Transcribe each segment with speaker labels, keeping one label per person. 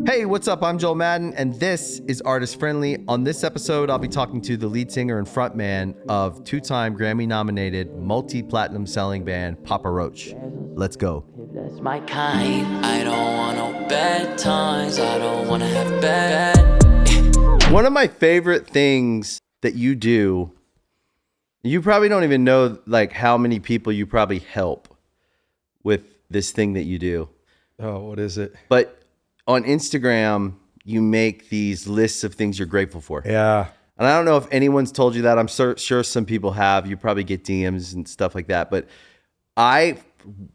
Speaker 1: Hey, what's up? I'm Joel Madden, and this is Artist Friendly. On this episode, I'll be talking to the lead singer and frontman of two-time Grammy-nominated, multi-platinum selling band Papa Roach. Let's go.
Speaker 2: That's my kind. I don't want no bad times. I don't want to have bad.
Speaker 1: One of my favorite things that you do, you probably don't even know like how many people you probably help with this thing that you do.
Speaker 3: Oh, what is it?
Speaker 1: But on Instagram, you make these lists of things you're grateful for.
Speaker 3: Yeah.
Speaker 1: And I don't know if anyone's told you that. I'm sure some people have. You probably get DMs and stuff like that. But I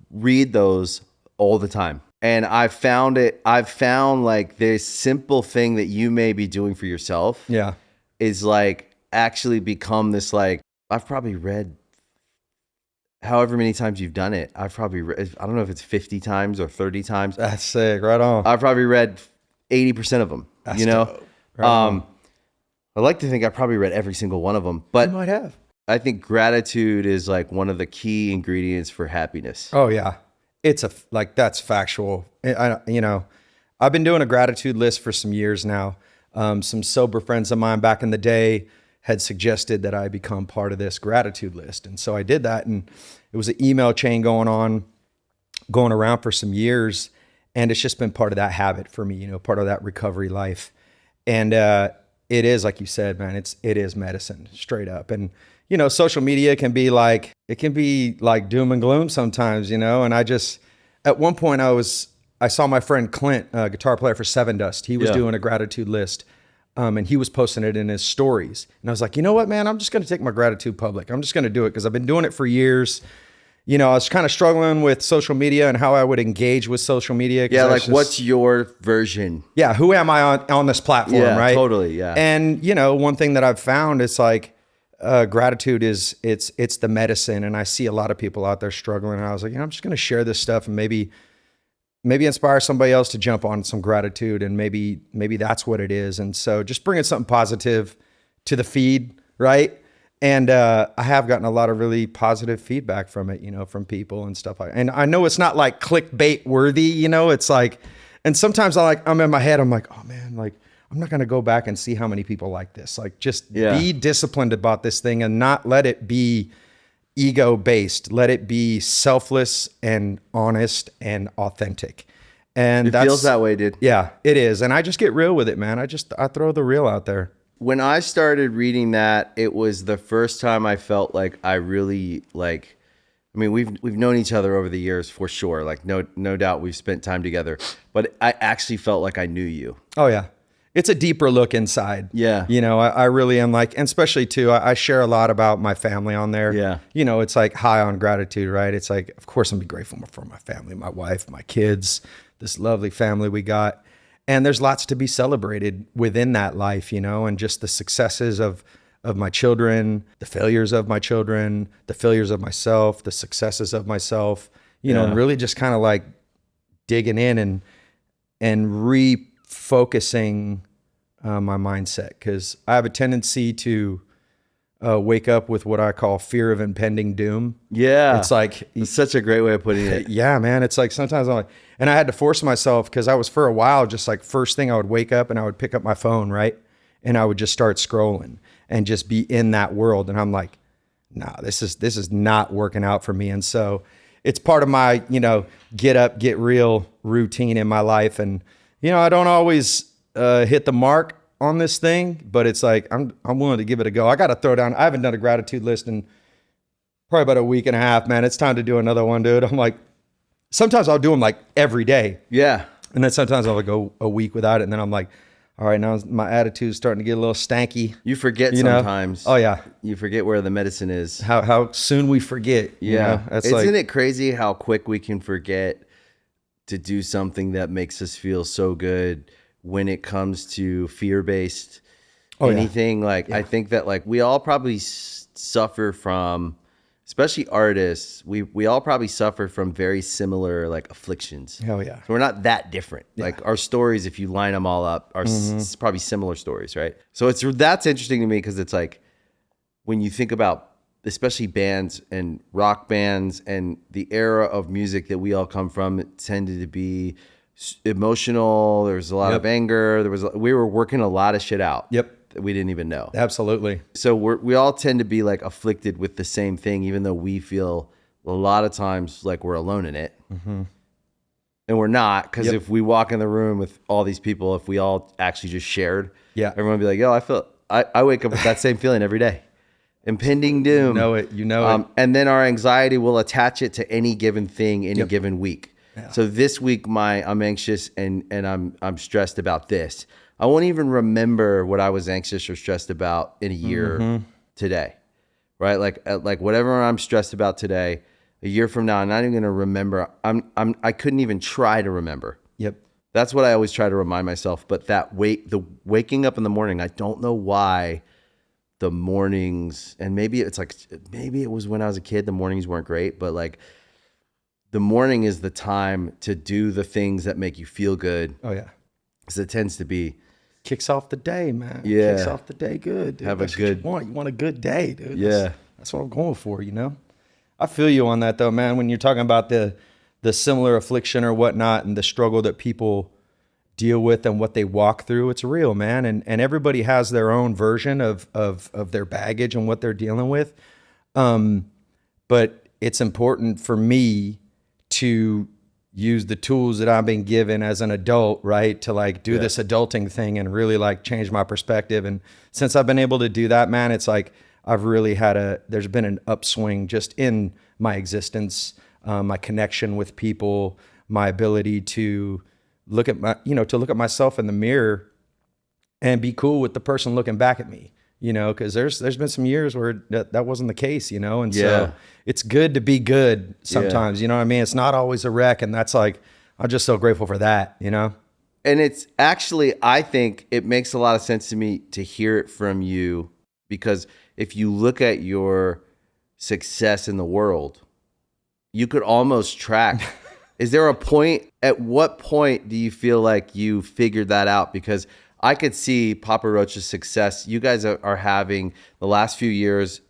Speaker 1: read those all the time. And I've found like this simple thing that you may be doing for yourself.
Speaker 3: Yeah.
Speaker 1: Is like actually become this like, I've probably read however many times you've done it. I've probably read, I don't know if it's 50 times or 30 times.
Speaker 3: That's sick. Right on.
Speaker 1: I've probably read 80% of them,
Speaker 3: That's
Speaker 1: you know?
Speaker 3: dope. Right on.
Speaker 1: I like to think I probably read every single one of them, but
Speaker 3: You might have.
Speaker 1: I think gratitude is like one of the key ingredients for happiness.
Speaker 3: Oh yeah. It's that's factual. I've been doing a gratitude list for some years now. Some sober friends of mine back in the day had suggested that I become part of this gratitude list. And so I did that, and it was an email chain going around for some years. And it's just been part of that habit for me, part of that recovery life. And it is, like you said, man, it is medicine straight up. And, social media can be like doom and gloom sometimes, and at one point I saw my friend Clint, a guitar player for Seven Dust. He was doing a gratitude list. And he was posting it in his stories. And I was like, you know what, man, I'm just going to take my gratitude public. I'm just going to do it because I've been doing it for years. I was kind of struggling with social media and how I would engage with social media.
Speaker 1: Yeah, like what's your version?
Speaker 3: Yeah, who am I on this platform, right?
Speaker 1: Totally, yeah.
Speaker 3: And, one thing that I've found is like gratitude is it's the medicine. And I see a lot of people out there struggling. And I was like, I'm just going to share this stuff and maybe inspire somebody else to jump on some gratitude, and maybe that's what it is. And so just bringing something positive to the feed, right? And I have gotten a lot of really positive feedback from it, from people and stuff like. And I know it's not like clickbait worthy, it's like, and sometimes I'm in my head, I'm like, oh man, like I'm not gonna go back and see how many people like this. Like just be disciplined about this thing and not let it be ego based. Let it be selfless and honest and authentic. And
Speaker 1: it feels that way, dude.
Speaker 3: Yeah, it is. And I just get real with it, man. I throw the real out there.
Speaker 1: When I started reading that, it was the first time I felt like I really like, I mean, we've known each other over the years for sure. Like no doubt we've spent time together, but I actually felt like I knew you.
Speaker 3: Oh yeah. It's a deeper look inside.
Speaker 1: Yeah.
Speaker 3: I really am like, and especially too, I share a lot about my family on there.
Speaker 1: Yeah.
Speaker 3: It's like high on gratitude, right? It's like, of course I'm be grateful for my family, my wife, my kids, this lovely family we got. And there's lots to be celebrated within that life, and just the successes of my children, the failures of my children, the failures of myself, the successes of myself, and really just kind of like digging in and refocusing my mindset, because I have a tendency to wake up with what I call fear of impending doom.
Speaker 1: Yeah.
Speaker 3: It's like,
Speaker 1: it's such a great way of putting it.
Speaker 3: Yeah, man. It's like sometimes I'm like, and I had to force myself, because I was for a while just like first thing I would wake up and I would pick up my phone, right? And I would just start scrolling and just be in that world. And I'm like, nah, this is not working out for me. And so it's part of my, get up, get real routine in my life. And, I don't always hit the mark on this thing, but it's like, I'm willing to give it a go. I got to throw down. I haven't done a gratitude list in probably about a week and a half, man. It's time to do another one, dude. I'm like, sometimes I'll do them like every day.
Speaker 1: Yeah.
Speaker 3: And then sometimes I'll go a week without it. And then I'm like, all right, now my attitude's starting to get a little stanky.
Speaker 1: You forget sometimes.
Speaker 3: Oh yeah.
Speaker 1: You forget where the medicine is.
Speaker 3: How soon we forget.
Speaker 1: Yeah.
Speaker 3: That's
Speaker 1: Isn't it crazy how quick we can forget to do something that makes us feel so good when it comes to fear-based anything? I think that like we all probably suffer from, especially artists, we all probably suffer from very similar like afflictions.
Speaker 3: Hell yeah.
Speaker 1: So we're not that different. Yeah. Like our stories, if you line them all up, are probably similar stories, right? So that's interesting to me, because it's like when you think about especially bands and rock bands and the era of music that we all come from, it tended to be emotional. There was a lot
Speaker 3: Yep.
Speaker 1: of anger. We were working a lot of shit out.
Speaker 3: Yep.
Speaker 1: That we didn't even know.
Speaker 3: Absolutely.
Speaker 1: So we all tend to be like afflicted with the same thing, even though we feel a lot of times like we're alone in it. Mm-hmm. And we're not, because if we walk in the room with all these people, if we all actually just shared, everyone would be like, yo, I wake up with that same feeling every day. Impending doom.
Speaker 3: You know it.
Speaker 1: And then our anxiety will attach it to any given thing, any given week. Yeah. So this week, I'm anxious and I'm stressed about this. I won't even remember what I was anxious or stressed about in a year today, right? Like whatever I'm stressed about today, a year from now, I'm not even going to remember. I couldn't even try to remember.
Speaker 3: Yep.
Speaker 1: That's what I always try to remind myself. But the waking up in the morning, I don't know why the mornings, and maybe it was when I was a kid, the mornings weren't great, but like the morning is the time to do the things that make you feel good.
Speaker 3: Oh yeah.
Speaker 1: Because it tends to be.
Speaker 3: Kicks off the day, man.
Speaker 1: Yeah.
Speaker 3: Kicks off the day good, dude.
Speaker 1: Have a good.
Speaker 3: What you want a good day, dude.
Speaker 1: Yeah.
Speaker 3: That's what I'm going for, you know? I feel you on that though, man. When you're talking about the similar affliction or whatnot and the struggle that people deal with and what they walk through, it's real, man. And everybody has their own version of their baggage and what they're dealing with. But it's important for me to use the tools that I've been given as an adult, right? To like do this adulting thing and really like change my perspective. And since I've been able to do that, man, it's like I've really there's been an upswing just in my existence, my connection with people, my ability to look at myself in the mirror and be cool with the person looking back at me, you know, because there's been some years where that wasn't the case, you know, and so it's good to be good sometimes, you know what I mean? It's not always a wreck, and that's like, I'm just so grateful for that, you know?
Speaker 1: And it's actually, I think it makes a lot of sense to me to hear it from you, because if you look at your success in the world, you could almost track. Is there a point, at what point do you feel like you figured that out? Because I could see Papa Roach's success. You guys are having the last few years,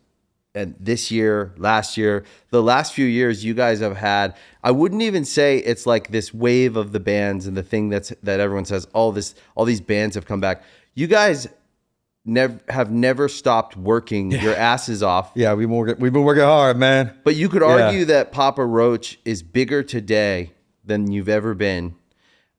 Speaker 1: and this year, last year, the last few years you guys have had, I wouldn't even say it's like this wave of the bands and the thing that everyone says, all these bands have come back. You guys have never stopped working your asses off.
Speaker 3: Yeah, we've been working hard, man.
Speaker 1: But you could argue that Papa Roach is bigger today than you've ever been,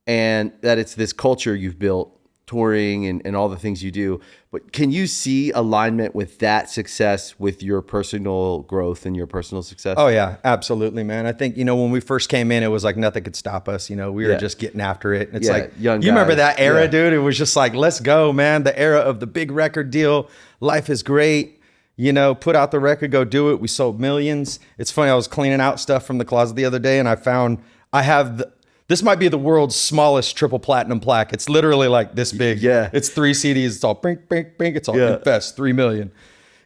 Speaker 1: and that it's this culture you've built, touring and all the things you do. But can you see alignment with that success with your personal growth and your personal success?
Speaker 3: Oh yeah, absolutely, man. I think, you know, when we first came in, it was like nothing could stop us. You know, we were just getting after it. It's like,
Speaker 1: young guys.
Speaker 3: You remember that era, dude? It was just like, let's go, man. The era of the big record deal. Life is great. You know, put out the record, go do it. We sold millions. It's funny. I was cleaning out stuff from the closet the other day, and I found this might be the world's smallest triple platinum plaque. It's literally like this big.
Speaker 1: Yeah.
Speaker 3: It's 3 CDs. It's all bink, bink, bink. It's all Infest, 3 million.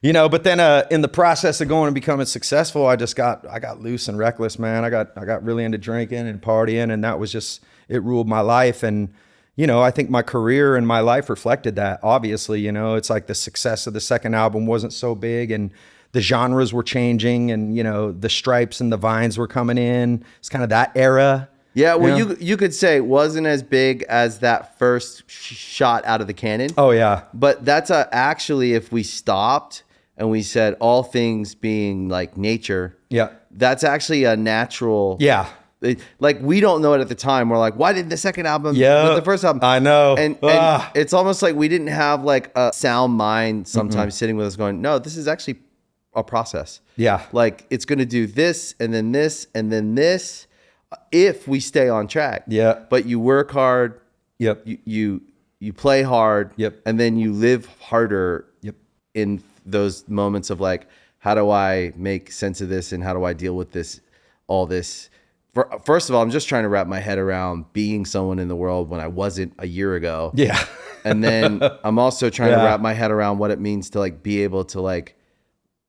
Speaker 3: You know, but then in the process of going and becoming successful, I got loose and reckless, man. I got really into drinking and partying, and that was just, it ruled my life. And, you know, I think my career and my life reflected that, obviously. You know, it's like the success of the second album wasn't so big, and the genres were changing, and, you know, the Stripes and the Vines were coming in. It's kind of that era.
Speaker 1: Yeah, well, you could say it wasn't as big as that first shot out of the cannon.
Speaker 3: Oh, yeah.
Speaker 1: But that's actually, if we stopped and we said all things being like nature, that's actually a natural. Yeah. Like, we don't know it at the time. We're like, why didn't the second album, the first album?
Speaker 3: I know.
Speaker 1: And it's almost like we didn't have like a sound mind sometimes sitting with us going, no, this is actually a process. Yeah. Like, it's going to do this and then this and then this. If we stay on track, but you work hard, you play hard, and then you live harder, in those moments of like, how do I make sense of this and how do I deal with this, all this? First of all, I'm just trying to wrap my head around being someone in the world when I wasn't a year ago. Yeah, and then I'm also trying to wrap my head around what it means to like be able to like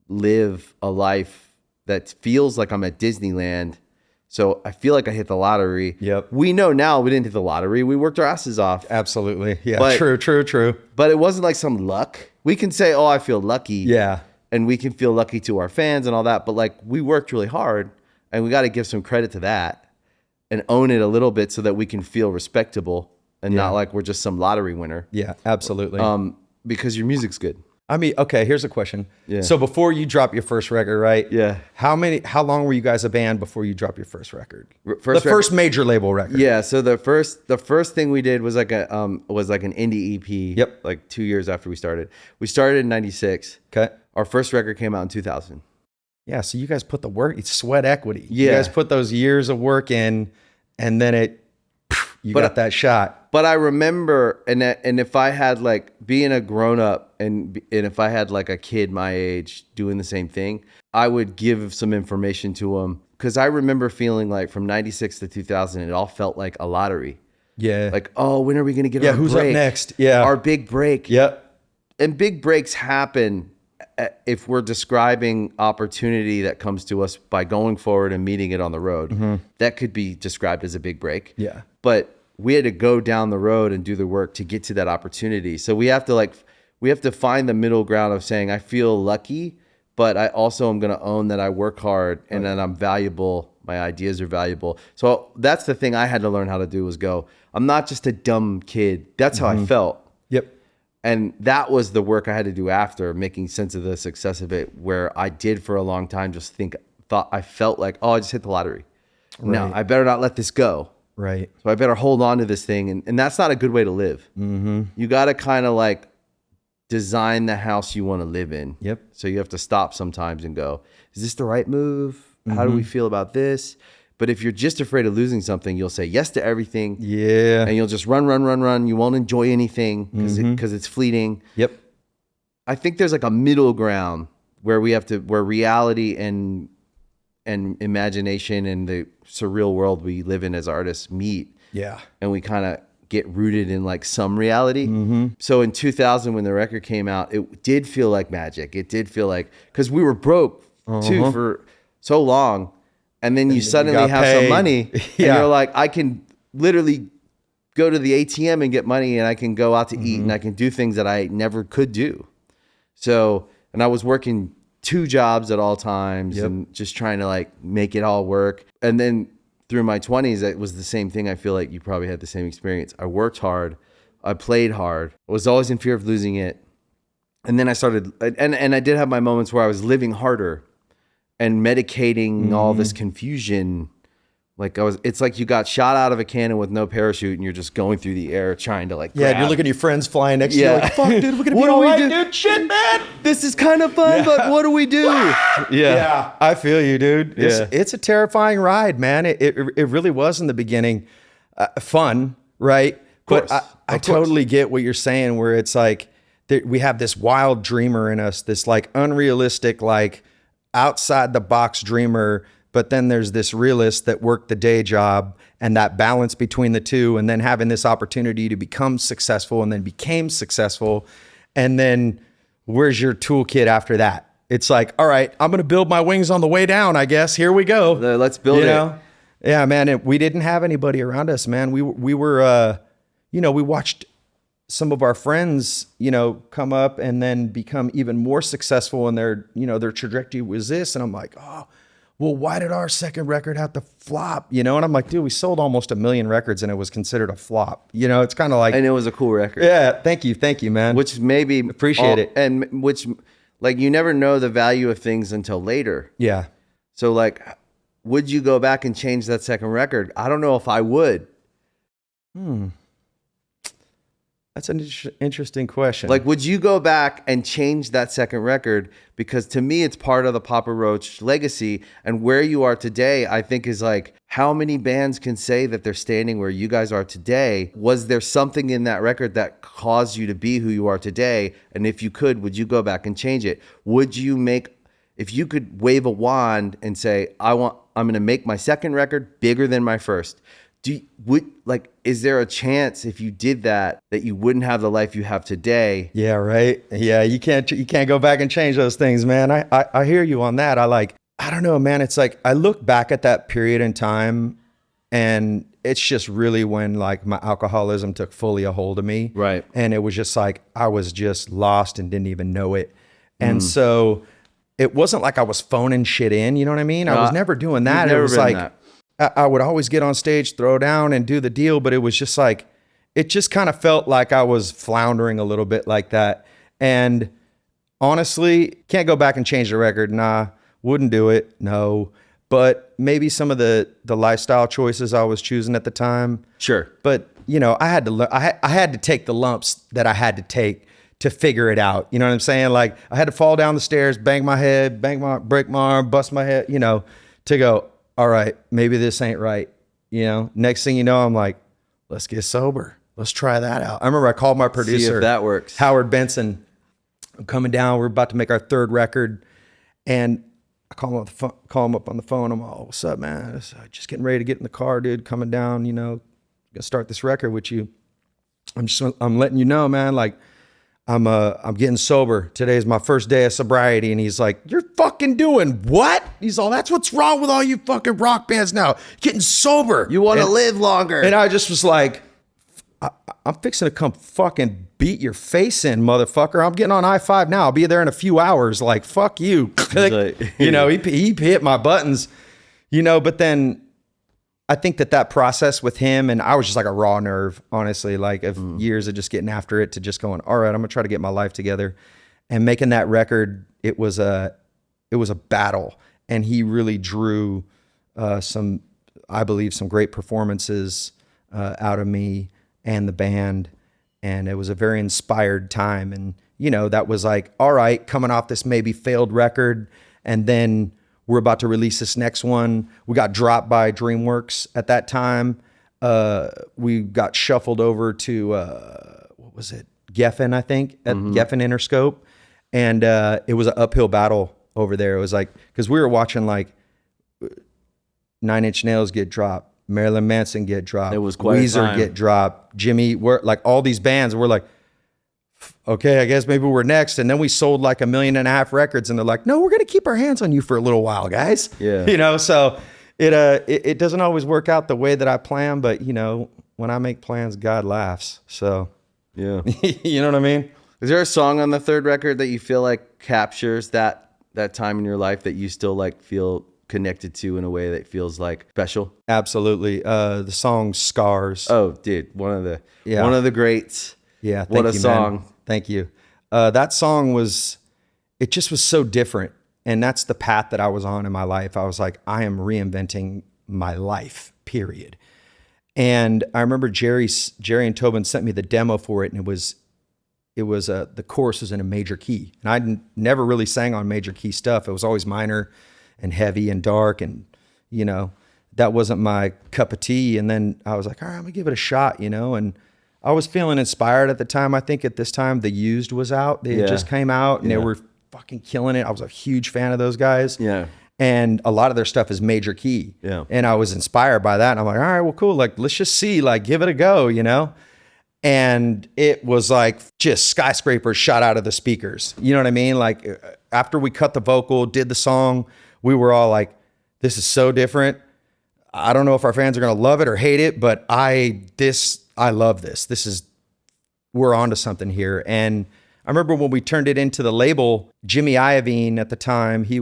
Speaker 1: live a life that feels like I'm at Disneyland. So I feel like I hit the lottery. Yep. We know now we didn't hit the lottery. We worked our asses off. Absolutely. Yeah. But, true. But it wasn't like some luck. We can say, oh, I feel lucky. Yeah. And we can feel lucky to our fans and all that. But like, we worked really hard, and we got to give some credit to that. and own it a little bit so that we can feel respectable and not like we're just some lottery winner.
Speaker 3: Yeah, absolutely.
Speaker 1: Because your music's good.
Speaker 3: I mean, okay, here's a question.
Speaker 1: Yeah.
Speaker 3: So before you drop your first record, right?
Speaker 1: Yeah.
Speaker 3: How long were you guys a band before you dropped your first record? First major label record.
Speaker 1: Yeah. So the first thing we did was like an indie EP.
Speaker 3: Yep.
Speaker 1: Like 2 years after we started. We started in '96.
Speaker 3: Okay.
Speaker 1: Our first record came out in 2000.
Speaker 3: Yeah. So you guys put the work, it's sweat equity.
Speaker 1: Yeah.
Speaker 3: You guys put those years of work in, and then you got that shot.
Speaker 1: But I remember, and if I had like being a grown up, and if I had like a kid my age doing the same thing, I would give some information to them, because I remember feeling like from '96 to 2000, it all felt like a lottery.
Speaker 3: Yeah.
Speaker 1: Like, oh, when are we gonna get our
Speaker 3: who's
Speaker 1: break?
Speaker 3: up next? Yeah.
Speaker 1: Our big break.
Speaker 3: Yep.
Speaker 1: And big breaks happen if we're describing opportunity that comes to us by going forward and meeting it on the road. That could be described as a big break.
Speaker 3: Yeah.
Speaker 1: But we had to go down the road and do the work to get to that opportunity. So we have to find the middle ground of saying, I feel lucky, but I also am going to own that I work hard and that I'm valuable. My ideas are valuable. So that's the thing I had to learn how to do, was go, I'm not just a dumb kid. That's how I felt.
Speaker 3: Yep.
Speaker 1: And that was the work I had to do after, making sense of the success of it, where I did for a long time just I felt like, oh, I just hit the lottery. Right. No, I better not let this go.
Speaker 3: Right.
Speaker 1: So I better hold on to this thing. And that's not a good way to live. Mm-hmm. You got to kind of like design the house you want to live in.
Speaker 3: Yep.
Speaker 1: So you have to stop sometimes and go, is this the right move? How do we feel about this? But if you're just afraid of losing something, you'll say yes to everything.
Speaker 3: Yeah.
Speaker 1: And you'll just run. You won't enjoy anything because it's fleeting.
Speaker 3: Yep.
Speaker 1: I think there's like a middle ground where where reality and imagination and the surreal world we live in as artists meet.
Speaker 3: Yeah.
Speaker 1: And we kind of get rooted in like some reality. So in 2000, when the record came out, it did feel like magic. It did feel like, because we were broke too for so long. And then you suddenly have some money and you're like, I can literally go to the ATM and get money, and I can go out to eat, and I can do things that I never could do. So, and I was working 2 jobs at all times and just trying to like make it all work. And then through my 20s, it was the same thing. I feel like you probably had the same experience. I worked hard. I played hard. I was always in fear of losing it. And then I started, and I did have my moments where I was living harder and medicating all this confusion. Like it's like you got shot out of a cannon with no parachute, and you're just going through the air trying to like grab.
Speaker 3: You're looking at your friends flying next to you like, fuck, dude, we're going to be all right, dude. Shit, man.
Speaker 1: This is kind of fun, but what do we do?
Speaker 3: Yeah, I feel you, dude. It's a terrifying ride, man. It really was in the beginning. Fun, right? But I totally get what you're saying, where it's like we have this wild dreamer in us, this like unrealistic, like outside the box dreamer, but then there's this realist that worked the day job, and that balance between the two, and then having this opportunity to become successful, and then became successful. And then where's your toolkit after that? It's like, all right, I'm going to build my wings on the way down, I guess. Here we go.
Speaker 1: Let's build it.
Speaker 3: Yeah, man. We didn't have anybody around us, man. We were, we watched some of our friends, come up and then become even more successful, and their trajectory was this. And I'm like, oh, well, why did our second record have to flop? And I'm like, dude, we sold almost 1 million records and it was considered a flop. It's kind of like,
Speaker 1: and it was a cool record.
Speaker 3: Yeah. Thank you, man.
Speaker 1: Which maybe
Speaker 3: appreciate it.
Speaker 1: And which, like, you never know the value of things until later.
Speaker 3: Yeah.
Speaker 1: So like, would you go back and change that second record? I don't know if I would.
Speaker 3: That's an interesting question.
Speaker 1: Like, would you go back and change that second record? Because to me, it's part of the Papa Roach legacy. And where you are today, I think, is like, how many bands can say that they're standing where you guys are today? Was there something in that record that caused you to be who you are today? And if you could, would you go back and change it? Would you if you could wave a wand and say, I'm going to make my second record bigger than my first, is there a chance if you did that you wouldn't have the life you have today?
Speaker 3: Yeah, right. Yeah, you can't go back and change those things, man. I hear you on that. I don't know, man. It's like I look back at that period in time, and it's just really when like my alcoholism took fully a hold of me.
Speaker 1: Right.
Speaker 3: And it was just like I was just lost and didn't even know it. And so it wasn't like I was phoning shit in, you know what I mean? I was never doing that. It was like I would always get on stage, throw down and do the deal, but it was just like, it just kind of felt like I was floundering a little bit like that. And honestly, can't go back and change the record. Nah, wouldn't do it. No. But maybe some of the lifestyle choices I was choosing at the time.
Speaker 1: Sure.
Speaker 3: But, you know, I had to take the lumps that I had to take to figure it out. You know what I'm saying? Like, I had to fall down the stairs, bang my head, break my arm, bust my head, you know, to go, all right, maybe this ain't right. You know, next thing you know, I'm like, let's get sober. Let's try that out. I remember I called my producer,
Speaker 1: see if that works.
Speaker 3: Howard Benson. I'm coming down. We're about to make our third record. And I call him up on the phone. I'm all, what's up, man? Just getting ready to get in the car, dude. Coming down, you know, gonna start this record with you. I'm letting you know, man, like, I'm getting sober. Today's my first day of sobriety. And he's like, you're fucking doing what? He's all, that's what's wrong with all you fucking rock bands now. Getting sober.
Speaker 1: You want to live longer.
Speaker 3: And I just was like, I'm fixing to come fucking beat your face in, motherfucker. I'm getting on I-5 now. I'll be there in a few hours. Like, fuck you. You know, he hit my buttons, you know, but then I think that process with him, and I was just like a raw nerve, honestly, like of years of just getting after it to just going, all right, I'm gonna try to get my life together. And making that record, it was a battle. And he really drew I believe some great performances out of me and the band. And it was a very inspired time. And, you know, that was like, all right, coming off this maybe failed record, and then we're about to release this next one. We got dropped by DreamWorks at that time. We got shuffled over to, what was it? Geffen, I think, at Geffen Interscope. And it was an uphill battle over there. It was like, because we were watching like 9 Inch Nails get dropped, Marilyn Manson get dropped,
Speaker 1: it was quite
Speaker 3: Weezer get dropped, Jimmy, we're like all these bands. We're like, okay, I guess maybe we're next. And then we sold like 1.5 million records, and they're like, no, we're going to keep our hands on you for a little while, guys.
Speaker 1: Yeah.
Speaker 3: You know, so it doesn't always work out the way that I plan, but you know, when I make plans, God laughs. So
Speaker 1: yeah.
Speaker 3: You know what I mean?
Speaker 1: Is there a song on the third record that you feel like captures that time in your life that you still like feel connected to in a way that feels like special?
Speaker 3: Absolutely. The song Scars.
Speaker 1: Oh, dude, one of the greats.
Speaker 3: Yeah.
Speaker 1: What a song.
Speaker 3: Man. Thank you. That song it just was so different. And that's the path that I was on in my life. I was like, I am reinventing my life, period. And I remember Jerry and Tobin sent me the demo for it, and it was the chorus was in a major key. And I never really sang on major key stuff. It was always minor and heavy and dark, and you know, that wasn't my cup of tea. And then I was like, all right, I'm gonna give it a shot, you know. And I was feeling inspired at the time. I think at this time The Used was out. They had just came out, and they were fucking killing it. I was a huge fan of those guys.
Speaker 1: Yeah.
Speaker 3: And a lot of their stuff is major key. Yeah. And I was inspired by that. And I'm like, all right, well, cool. Like, let's just see, like, give it a go, you know? And it was like just skyscrapers shot out of the speakers. You know what I mean? Like, after we cut the vocal, did the song, we were all like, this is so different. I don't know if our fans are going to love it or hate it, but I love this. We're onto something here. And I remember when we turned it into the label, Jimmy Iovine at the time, is he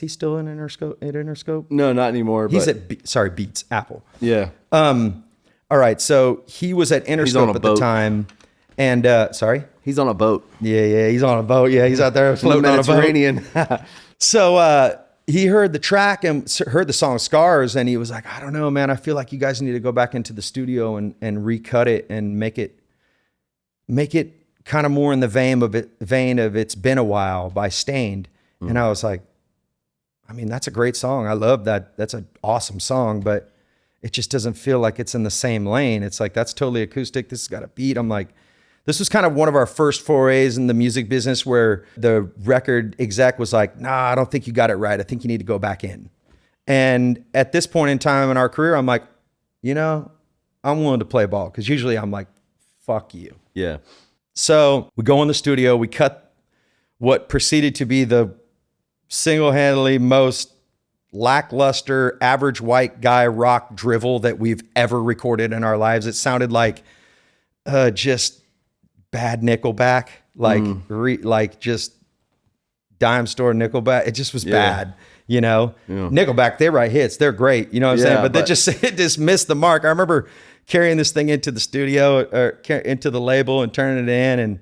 Speaker 3: still in Interscope?
Speaker 1: No, not anymore.
Speaker 3: He's at Beats, Apple.
Speaker 1: Yeah.
Speaker 3: All right. So he was at Interscope at the time. And sorry?
Speaker 1: He's on a boat.
Speaker 3: Yeah, he's on a boat. Yeah, he's out there floating on a boat. So he heard the track and heard the song Scars, and he was like, I don't know, man. I feel like you guys need to go back into the studio and recut it and make it kind of more in the vein of It's Been a While by Stained. And I was like, I mean, that's a great song. I love that. That's an awesome song, but it just doesn't feel like it's in the same lane. It's like, that's totally acoustic. This has got a beat. I'm like, this was kind of one of our first forays in the music business where the record exec was like, nah, I don't think you got it right. I think you need to go back in. And at this point in time in our career, I'm like, you know, I'm willing to play ball, because usually I'm like, fuck you.
Speaker 1: Yeah.
Speaker 3: So we go in the studio, we cut what proceeded to be the single-handedly most lackluster, average white guy rock drivel that we've ever recorded in our lives. It sounded like just bad Nickelback, like just dime store Nickelback. It just was bad. you know. Nickelback, they write hits, they're great, you know what I'm saying? But they just missed the mark. I remember carrying this thing into the studio or into the label and turning it in, and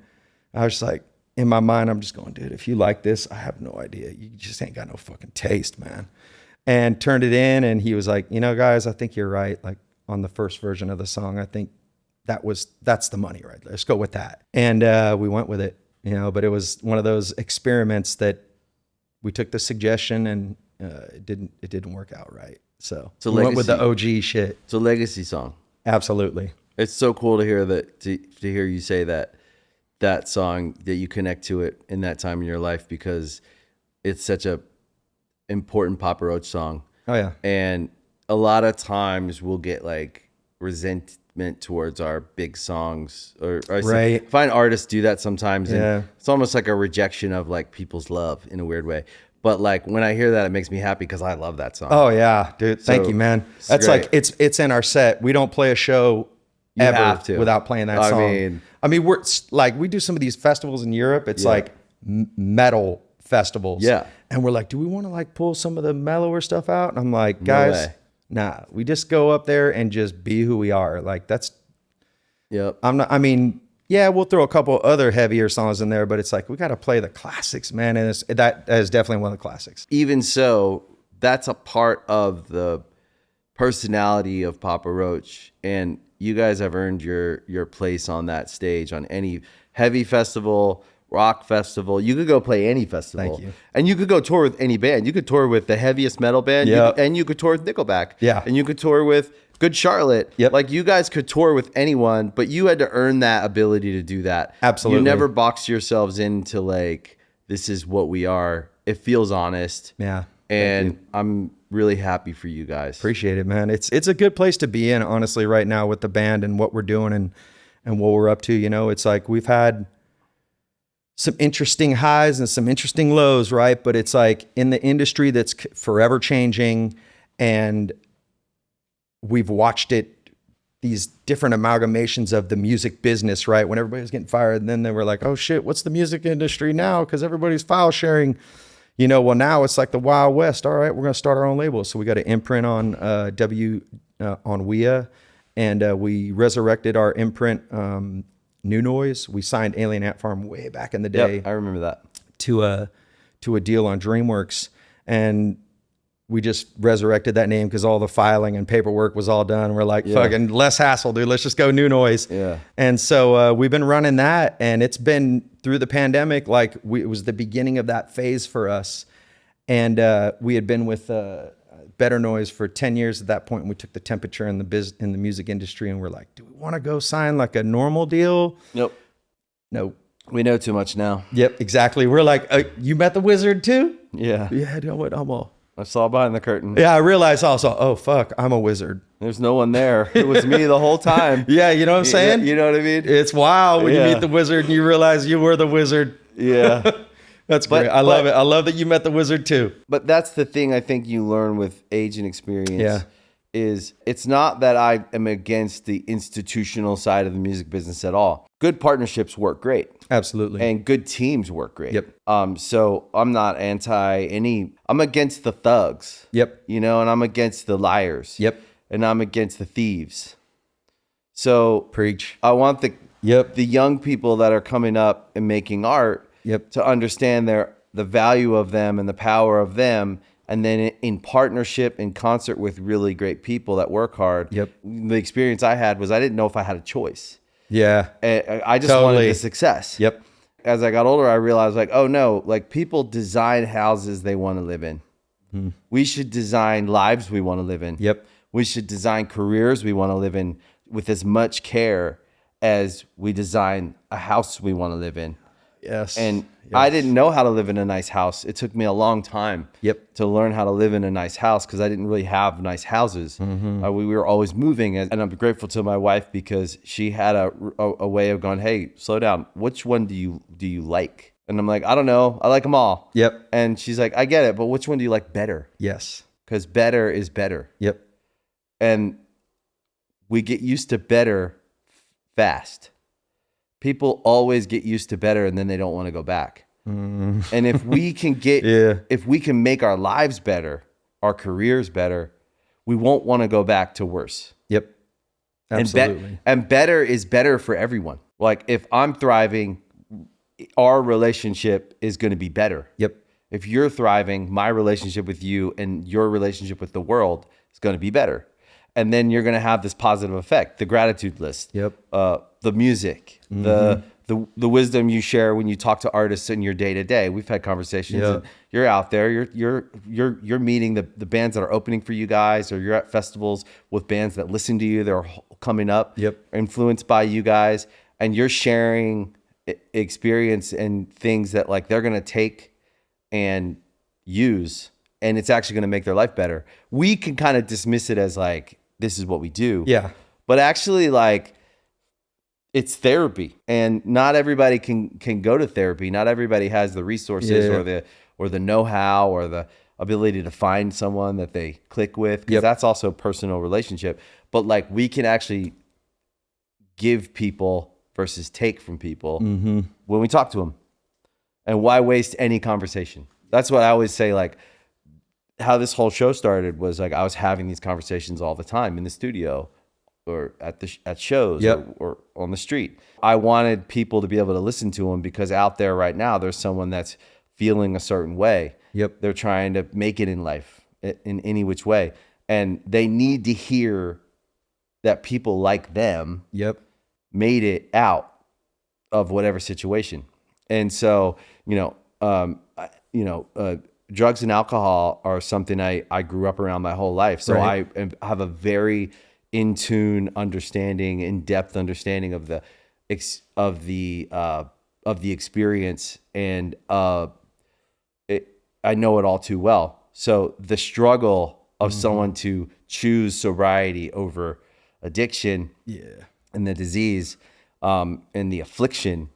Speaker 3: I was just like, in my mind, I'm just going, dude, if you like this, I have no idea. You just ain't got no fucking taste, man. And turned it in, and he was like, you know, guys, I think you're right. Like on the first version of the song, I think that's the money, right? Let's go with that. And we went with it, you know, but it was one of those experiments that we took the suggestion and it didn't work out right. So we went with the OG shit.
Speaker 1: It's a legacy song.
Speaker 3: Absolutely.
Speaker 1: It's so cool to hear that, to hear you say that song, that you connect to it in that time in your life, because it's such a important Papa Roach song.
Speaker 3: Oh yeah.
Speaker 1: And a lot of times we'll get like resentment towards our big songs, or
Speaker 3: right.
Speaker 1: Find artists do that sometimes.
Speaker 3: Yeah.
Speaker 1: And it's almost like a rejection of like people's love in a weird way. But like when I hear that, it makes me happy because I love that song.
Speaker 3: Oh yeah, dude. Thank you, man. That's great. Like it's in our set. We don't play a show ever without playing that song. I mean, we're like, we do some of these festivals in Europe. It's like metal festivals.
Speaker 1: Yeah.
Speaker 3: And we're like, do we want to like pull some of the mellower stuff out? And I'm like, guys, nah, we just go up there and just be who we are. Like that's, we'll throw a couple other heavier songs in there, but it's like, we got to play the classics, man. And that is definitely one of the classics.
Speaker 1: Even so, that's a part of the personality of Papa Roach. And you guys have earned your place on that stage, on any heavy festival, rock festival. You could go play any festival.
Speaker 3: Thank you.
Speaker 1: And you could go tour with any band. You could tour with the heaviest metal band. And you could tour with Nickelback.
Speaker 3: Yeah.
Speaker 1: And you could tour with Good Charlotte.
Speaker 3: Yep.
Speaker 1: Like you guys could tour with anyone, but you had to earn that ability to do that.
Speaker 3: Absolutely.
Speaker 1: You never boxed yourselves into like, this is what we are. It feels honest.
Speaker 3: Yeah.
Speaker 1: And I'm really happy for you guys.
Speaker 3: Appreciate it, man. It's a good place to be in, honestly, right now with the band and what we're doing and what we're up to. You know, it's like we've had some interesting highs and some interesting lows, right? But it's like in the industry that's forever changing, and we've watched it, these different amalgamations of the music business, right? When everybody was getting fired, and then they were like, oh shit, what's the music industry now? Because everybody's file sharing. You know, well, now it's like the Wild West. All right, we're going to start our own label. So we got an imprint on on WIA, and we resurrected our imprint, New Noise. We signed Alien Ant Farm way back in the day.
Speaker 1: Yep, I remember that.
Speaker 3: To a deal on DreamWorks, and we just resurrected that name because all the filing and paperwork was all done. We're like, fucking less hassle, dude. Let's just go New Noise.
Speaker 1: Yeah.
Speaker 3: And so we've been running that, and it's been through the pandemic. Like it was the beginning of that phase for us. And we had been with Better Noise for 10 years at that point. And we took the temperature in the music industry, and we're like, do we want to go sign like a normal deal?
Speaker 1: Nope. We know too much now.
Speaker 3: Yep, exactly. We're like, you met the wizard too?
Speaker 1: Yeah.
Speaker 3: Yeah, you know what? I'm all.
Speaker 1: I saw behind the curtain.
Speaker 3: Yeah, I realized also, oh, fuck, I'm a wizard.
Speaker 1: There's no one there. It was me the whole time.
Speaker 3: Yeah, you know what I'm saying?
Speaker 1: You know what I mean?
Speaker 3: It's wild when you meet the wizard and you realize you were the wizard.
Speaker 1: Yeah.
Speaker 3: That's great. I love it. I love that you met the wizard too.
Speaker 1: But that's the thing I think you learn with age and experience.
Speaker 3: Yeah.
Speaker 1: Is it's not that I am against the institutional side of the music business at all. Good partnerships work great.
Speaker 3: Absolutely.
Speaker 1: And good teams work great.
Speaker 3: Yep.
Speaker 1: So I'm not I'm against the thugs.
Speaker 3: Yep.
Speaker 1: You know, and I'm against the liars.
Speaker 3: Yep.
Speaker 1: And I'm against the thieves. So
Speaker 3: preach.
Speaker 1: I want the young people that are coming up and making art to understand the value of them and the power of them. And then in partnership, in concert with really great people that work hard.
Speaker 3: Yep.
Speaker 1: The experience I had was I didn't know if I had a choice.
Speaker 3: Yeah.
Speaker 1: I just wanted the success.
Speaker 3: Yep.
Speaker 1: As I got older, I realized like, oh no, like people design houses they want to live in. We should design lives we want to live in.
Speaker 3: Yep.
Speaker 1: We should design careers we want to live in with as much care as we design a house we want to live in.
Speaker 3: Yes.
Speaker 1: And I didn't know how to live in a nice house. It took me a long time to learn how to live in a nice house because I didn't really have nice houses. We were always moving. And I'm grateful to my wife because she had a way of going, hey, slow down. Which one do you like? And I'm like, I don't know. I like them all.
Speaker 3: Yep.
Speaker 1: And she's like, I get it. But which one do you like better?
Speaker 3: Yes.
Speaker 1: Because better is better.
Speaker 3: Yep.
Speaker 1: And we get used to better fast. People always get used to better and then they don't want to go back. And if we can if we can make our lives better, our careers better, we won't want to go back to worse.
Speaker 3: Yep. Absolutely.
Speaker 1: And better is better for everyone. Like if I'm thriving, our relationship is going to be better.
Speaker 3: Yep.
Speaker 1: If you're thriving, my relationship with you and your relationship with the world is going to be better. And then you're going to have this positive effect. The gratitude list,
Speaker 3: Yep.
Speaker 1: The music, the wisdom you share when you talk to artists in your day to day. We've had conversations.
Speaker 3: Yep.
Speaker 1: And you're out there. You're meeting the bands that are opening for you guys, or you're at festivals with bands that listen to you. They're coming up,
Speaker 3: Yep.
Speaker 1: influenced by you guys, and you're sharing experience and things that like they're going to take and use, and it's actually going to make their life better. We can kind of dismiss it as like, this is what we do.
Speaker 3: Yeah.
Speaker 1: But actually, like, it's therapy, and not everybody can go to therapy. Not everybody has the resources or the know-how or the ability to find someone that they click with, because that's also a personal relationship. But like, we can actually give people versus take from people when we talk to them. And why waste any conversation? That's what I always say. Like, how this whole show started was like, I was having these conversations all the time in the studio or at shows or on the street. I wanted people to be able to listen to them, because out there right now, there's someone that's feeling a certain way.
Speaker 3: Yep.
Speaker 1: They're trying to make it in life in any which way. And they need to hear that people like them made it out of whatever situation. And so, drugs and alcohol are something I grew up around my whole life. So I have a very in tune understanding, in depth understanding of the experience, and I know it all too well. So the struggle of someone to choose sobriety over addiction, and the disease, and the affliction,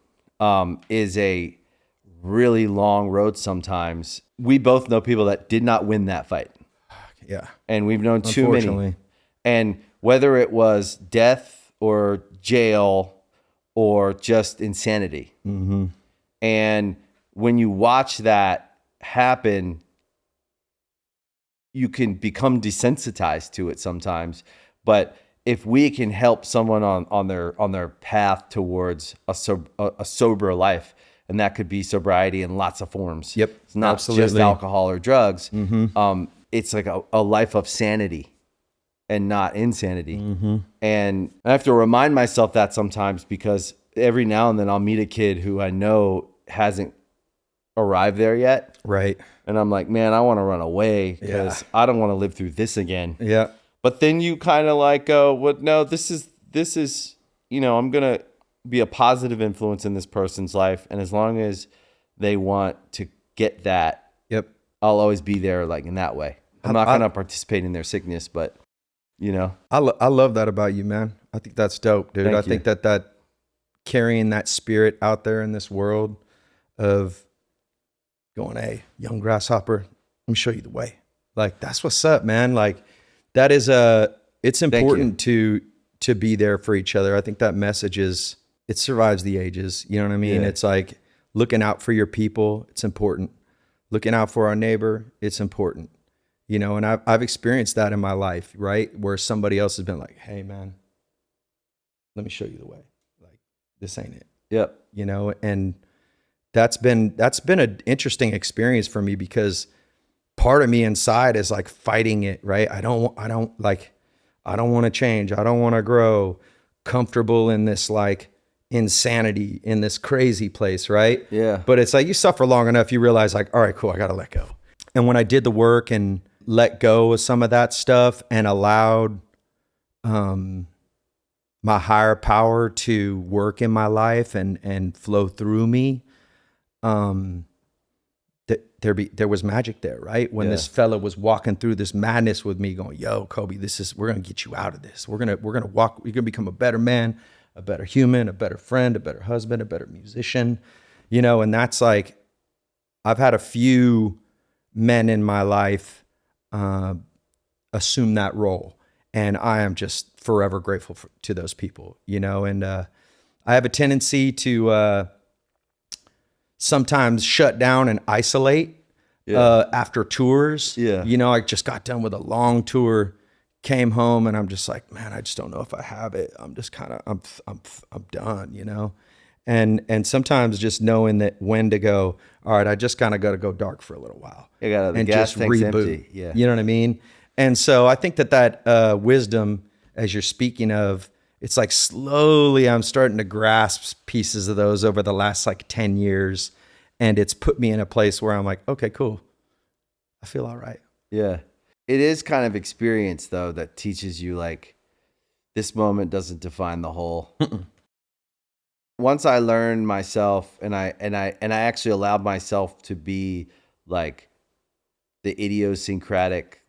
Speaker 1: is a really long road sometimes. We both know people that did not win that fight.
Speaker 3: Yeah.
Speaker 1: And we've known too many. And whether it was death or jail or just insanity. And when you watch that happen, you can become desensitized to it sometimes. But if we can help someone on their path towards a sober life, and that could be sobriety in lots of forms.
Speaker 3: Yep.
Speaker 1: It's not just alcohol or drugs. It's like a life of sanity and not insanity. And I have to remind myself that sometimes, because every now and then I'll meet a kid who I know hasn't arrived there yet. Right. And I'm like, man, I want to run away because I don't want to live through this again. Yeah. But then you kind of like go, well, no, this is, I'm going to be a positive influence in this person's life. And as long as they want to get that, I'll always be there, like, in that way. I'm not going to participate in their sickness, but
Speaker 3: I love that about you, man. I think that's dope, dude. I think that carrying that spirit out there in this world of going, hey, young grasshopper, let me show you the way. Like, that's what's up, man. Like, that is it's important to be there for each other. I think that message it survives the ages. You know what I mean? Yeah. It's like looking out for your people. It's important. Looking out for our neighbor. It's important. And I've experienced that in my life, right? Where somebody else has been like, hey man, let me show you the way. Like, this ain't it. Yep. And that's been an interesting experience for me, because part of me inside is like fighting it, right? I don't want to change. I don't want to grow comfortable in this like insanity, in this crazy place, right? Yeah. But it's like you suffer long enough, you realize like, all right, cool, I got to let go. And when I did the work and let go of some of that stuff and allowed my higher power to work in my life and flow through me, there was magic there, right? When this fella was walking through this madness with me, going, "Yo, Kobe, we're gonna get you out of this. We're gonna become a better man, a better human, a better friend, a better husband, a better musician," And that's like, I've had a few men in my life assume that role, and I am just forever grateful to those people, And I have a tendency to sometimes shut down and isolate after tours.
Speaker 1: Yeah.
Speaker 3: You know, I just got done with a long tour, came home, and I'm just like, man, I just don't know if I have it. I'm just kind of, I'm done, you know? And sometimes just knowing that when to go, all right, I just kind of got to go dark for a little while.
Speaker 1: You got the
Speaker 3: and
Speaker 1: gas
Speaker 3: just
Speaker 1: tank's
Speaker 3: reboot.
Speaker 1: empty. Yeah.
Speaker 3: You know what I mean? And so I think that wisdom, as you're speaking of, it's like slowly I'm starting to grasp pieces of those over the last like 10 years. And it's put me in a place where I'm like, okay, cool. I feel all right.
Speaker 1: Yeah. It is kind of experience though that teaches you like this moment doesn't define the whole. Once I learned myself and I actually allowed myself to be like the idiosyncratic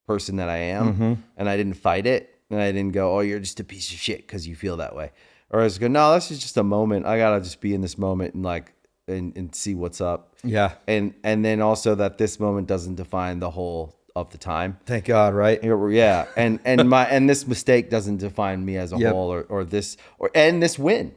Speaker 1: person that I am, and I didn't fight it, and I didn't go, oh, you're just a piece of shit because you feel that way. Or I was going, no, this is just a moment. I gotta just be in this moment and like and see what's up.
Speaker 3: Yeah.
Speaker 1: And then also that this moment doesn't define the whole of the time.
Speaker 3: Thank God, right?
Speaker 1: Yeah. And this mistake doesn't define me as a whole or this win.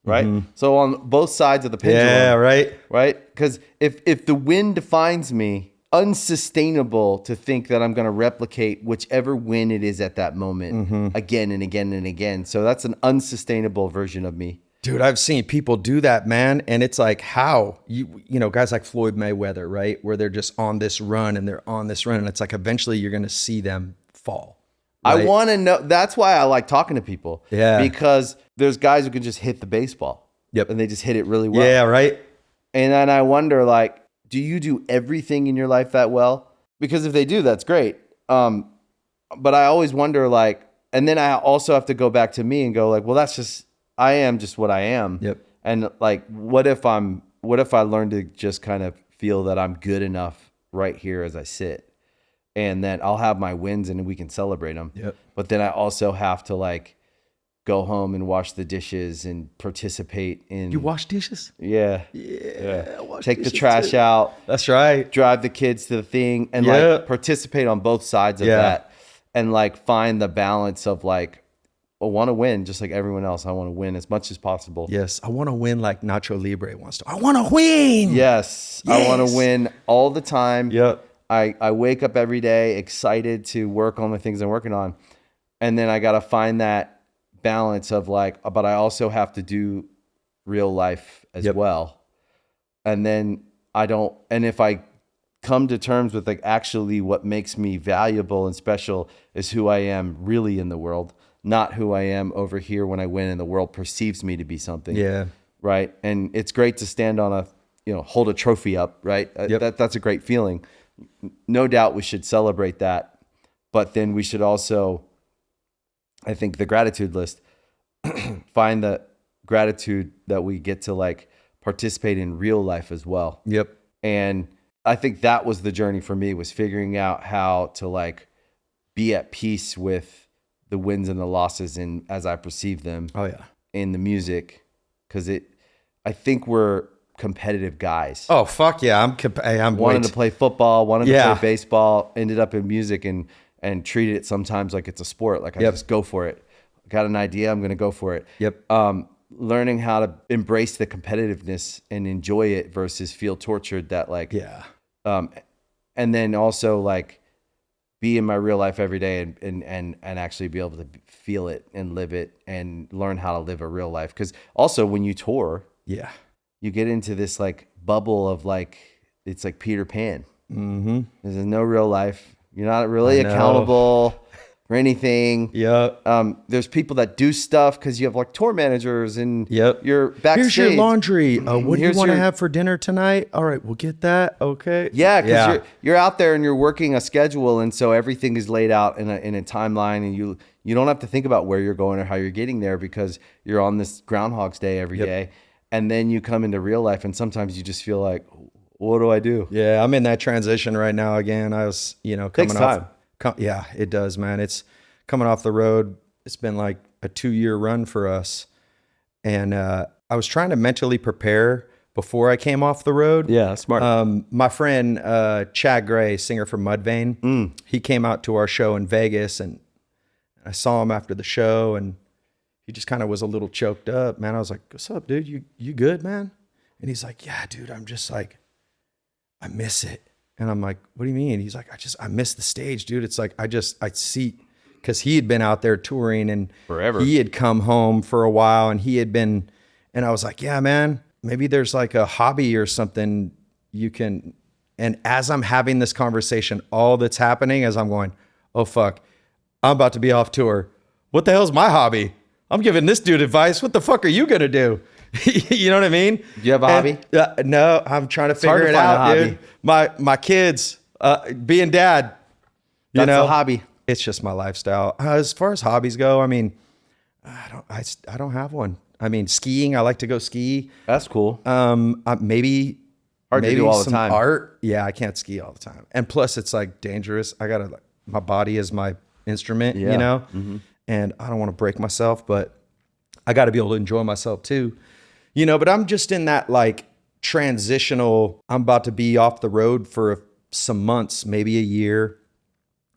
Speaker 1: Right. So on both sides of the pendulum.
Speaker 3: Yeah, right.
Speaker 1: Right. Because if the win defines me, unsustainable to think that I'm going to replicate whichever win it is at that moment again and again and again. So that's an unsustainable version of me.
Speaker 3: Dude, I've seen people do that, man. And it's like, how? You know, guys like Floyd Mayweather, right? Where they're just on this run and they're on this run. And it's like, eventually you're going to see them fall. Right?
Speaker 1: I want to know. That's why I like talking to people.
Speaker 3: Yeah.
Speaker 1: Because there's guys who can just hit the baseball.
Speaker 3: Yep.
Speaker 1: And they just hit it really well.
Speaker 3: Yeah, right.
Speaker 1: And then I wonder, like, do you do everything in your life that well? Because if they do, that's great. But I always wonder, like, and then I also have to go back to me and go, like, well, that's just, I am just what I am.
Speaker 3: Yep.
Speaker 1: And like, what if I learn to just kind of feel that I'm good enough right here as I sit, and that I'll have my wins and we can celebrate them.
Speaker 3: Yep.
Speaker 1: But then I also have to like go home and wash the dishes and participate in.
Speaker 3: You wash dishes?
Speaker 1: Yeah.
Speaker 3: Yeah.
Speaker 1: Take the trash out.
Speaker 3: That's right.
Speaker 1: Drive the kids to the thing and like participate on both sides of that, and like find the balance of like, I want to win just like everyone else. I want to win as much as possible.
Speaker 3: Yes. I want to win like Nacho Libre wants to. I want to win.
Speaker 1: Yes. I want to win all the time.
Speaker 3: Yep.
Speaker 1: I wake up every day excited to work on the things I'm working on. And then I got to find that balance of like, but I also have to do real life as well. And then and if I come to terms with like actually what makes me valuable and special is who I am really in the world, not who I am over here when I win and the world perceives me to be something.
Speaker 3: Yeah.
Speaker 1: Right. And it's great to stand on hold a trophy up. Right. That's a great feeling. No doubt we should celebrate that, but then we should also, I think, the gratitude list, find the gratitude that we get to like participate in real life as well.
Speaker 3: Yep.
Speaker 1: And I think that was the journey for me, was figuring out how to like be at peace with the wins and the losses and as I perceive them.
Speaker 3: Oh yeah.
Speaker 1: In the music. 'Cause I think we're competitive guys.
Speaker 3: Oh fuck yeah! I'm
Speaker 1: wanted to play football, wanted to play baseball, ended up in music and treated it sometimes like it's a sport. Like I just go for it. Got an idea, I'm going to go for it.
Speaker 3: Yep.
Speaker 1: Learning how to embrace the competitiveness and enjoy it versus feel tortured that like and then also like be in my real life every day and actually be able to feel it and live it and learn how to live a real life. Because also when you tour, you get into this like bubble of like, it's like Peter Pan. Mm-hmm. There's no real life. You're not really accountable for anything. There's people that do stuff because you have like tour managers and you're backstage.
Speaker 3: Here's your laundry. What do you want to have for dinner tonight? All right, we'll get that. Okay.
Speaker 1: Yeah, because you're out there and you're working a schedule, and so everything is laid out in a timeline, and you don't have to think about where you're going or how you're getting there because you're on this Groundhog's Day every day. And then you come into real life and sometimes you just feel like, what do I do?
Speaker 3: Yeah, I'm in that transition right now again. I was, coming
Speaker 1: Takes
Speaker 3: off. Yeah, it does, man. It's coming off the road. It's been like a 2-year run for us. And I was trying to mentally prepare before I came off the road.
Speaker 1: Yeah, smart.
Speaker 3: My friend, Chad Gray, singer from Mudvayne, he came out to our show in Vegas and I saw him after the show and he just kind of was a little choked up, man. I was like, what's up, dude? You good, man? And he's like, yeah, dude, I'm just like, I miss it. And I'm like, what do you mean? He's like, I miss the stage, dude. It's like, I see, because he had been out there touring and
Speaker 1: forever.
Speaker 3: He had come home for a while and he had been, and I was like, yeah, man, maybe there's like a hobby or something you can. And as I'm having this conversation, all that's happening is I'm going, oh, fuck, I'm about to be off tour. What the hell's my hobby? I'm giving this dude advice. What the fuck are you going to do? You know what I mean?
Speaker 1: Do you have a hobby?
Speaker 3: No, I'm trying to figure it out, dude. My kids, being dad,
Speaker 1: That's a hobby.
Speaker 3: It's just my lifestyle. As far as hobbies go, I mean, I don't have one. I mean, skiing, I like to go ski.
Speaker 1: That's cool.
Speaker 3: Maybe
Speaker 1: Hard to do all the time.
Speaker 3: Art. Yeah, I can't ski all the time. And plus it's like dangerous. My body is my instrument, you know? Mm-hmm. And I don't want to break myself, but I got to be able to enjoy myself too. You know, but I'm just in that like transitional, I'm about to be off the road for some months, maybe a year.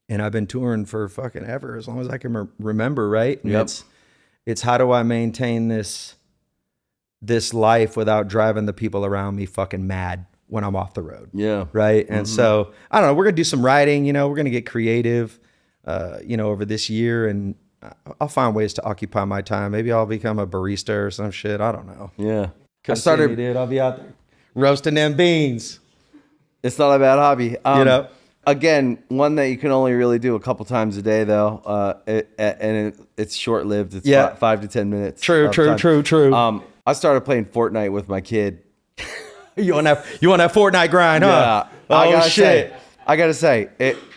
Speaker 3: And I've been touring for fucking ever, as long as I can remember, right? And
Speaker 1: yep.
Speaker 3: It's how do I maintain this life without driving the people around me fucking mad when I'm off the road.
Speaker 1: Yeah.
Speaker 3: Right. And so I don't know, we're going to do some writing, you know, we're going to get creative, you know, over this year, and I'll find ways to occupy my time. Maybe I'll become a barista or some shit. I don't know.
Speaker 1: Yeah.
Speaker 3: I started, dude. I'll be out there roasting them beans.
Speaker 1: It's not a bad hobby.
Speaker 3: You know,
Speaker 1: again, one that you can only really do a couple times a day though. It's short lived. It's 5 to 10 minutes.
Speaker 3: True.
Speaker 1: I started playing Fortnite with my kid.
Speaker 3: You want that Fortnite grind, huh?
Speaker 1: Yeah. I gotta say,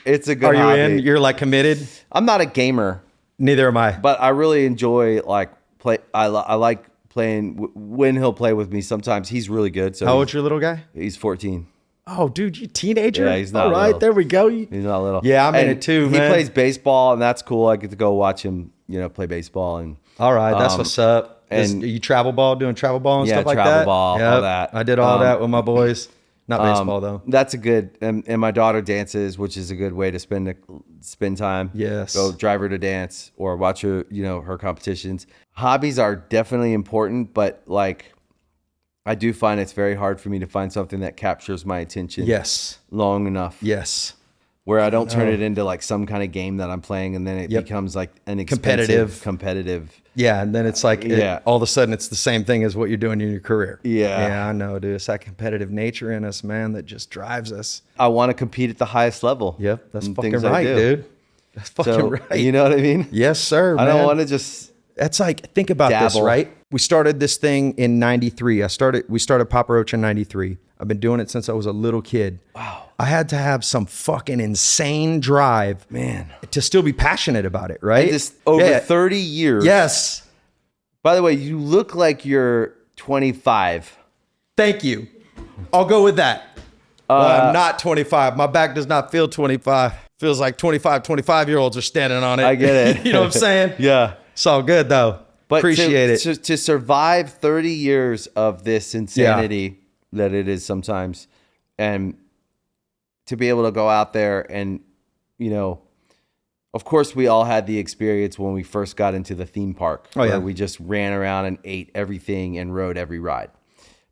Speaker 1: it's a good hobby.
Speaker 3: Are you in? You're like committed?
Speaker 1: I'm not a gamer.
Speaker 3: Neither am I.
Speaker 1: But I really enjoy like play. I like playing when he'll play with me. Sometimes he's really good. So
Speaker 3: how old's your little guy?
Speaker 1: He's 14.
Speaker 3: Oh, dude, you teenager?
Speaker 1: Yeah, he's not
Speaker 3: all right.
Speaker 1: little.
Speaker 3: There we go.
Speaker 1: He's not little.
Speaker 3: Yeah, I'm in it too, man.
Speaker 1: He plays baseball, and that's cool. I get to go watch him, you know, play baseball. And
Speaker 3: all right, that's what's up. And you doing travel ball and stuff like that?
Speaker 1: Yeah, travel ball, all that.
Speaker 3: I did all that with my boys. Not baseball though.
Speaker 1: That's a good, and my daughter dances, which is a good way to spend time.
Speaker 3: Yes.
Speaker 1: Go drive her to dance or watch her, you know, her competitions. Hobbies are definitely important, but like, I do find it's very hard for me to find something that captures my attention.
Speaker 3: Yes.
Speaker 1: Long enough.
Speaker 3: Yes.
Speaker 1: Where I don't turn it into like some kind of game that I'm playing, and then it becomes like an
Speaker 3: competitive. Yeah, and then it's like all of a sudden it's the same thing as what you're doing in your career. Yeah, I know, dude. It's that competitive nature in us, man, that just drives us.
Speaker 1: I want to compete at the highest level.
Speaker 3: Yep, that's fucking right, dude. That's fucking right.
Speaker 1: You know what I mean?
Speaker 3: Yes, sir.
Speaker 1: I don't want to just.
Speaker 3: That's like, think about this, right? We started this thing in 93. We started Papa Roach in 93. I've been doing it since I was a little kid.
Speaker 1: Wow.
Speaker 3: I had to have some fucking insane drive,
Speaker 1: man,
Speaker 3: to still be passionate about it, right?
Speaker 1: Just over 30 years.
Speaker 3: Yes.
Speaker 1: By the way, you look like you're 25.
Speaker 3: Thank you. I'll go with that. I'm not 25. My back does not feel 25. Feels like 25-year-olds are standing on it.
Speaker 1: I get it.
Speaker 3: You know what I'm saying?
Speaker 1: Yeah.
Speaker 3: It's all good though. But appreciate it.
Speaker 1: To survive 30 years of this insanity that it is sometimes, and to be able to go out there and, you know, of course we all had the experience when we first got into the theme park. Where we just ran around and ate everything and rode every ride.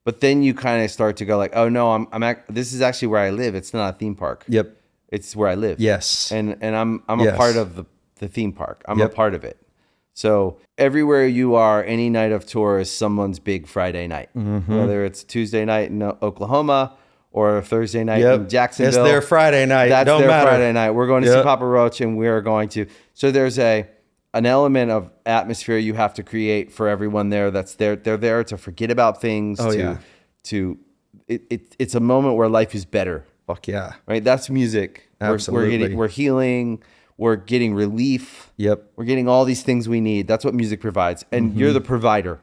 Speaker 1: But then you kind of start to go like, oh no, this is actually where I live. It's not a theme park.
Speaker 3: Yep.
Speaker 1: It's where I live.
Speaker 3: Yes.
Speaker 1: And I'm a part of the theme park. I'm a part of it. So everywhere you are, any night of tour is someone's big Friday night. Mm-hmm. Whether it's Tuesday night in Oklahoma or Thursday night in Jacksonville.
Speaker 3: It's their Friday night.
Speaker 1: That's their Friday night. We're going to see Papa Roach, and we are going to. So there's an element of atmosphere you have to create for everyone there. They're there to forget about things. It's a moment where life is better.
Speaker 3: Fuck yeah.
Speaker 1: Right? That's music.
Speaker 3: Absolutely.
Speaker 1: We're healing. We're getting relief.
Speaker 3: Yep.
Speaker 1: We're getting all these things we need. That's what music provides. And you're the provider.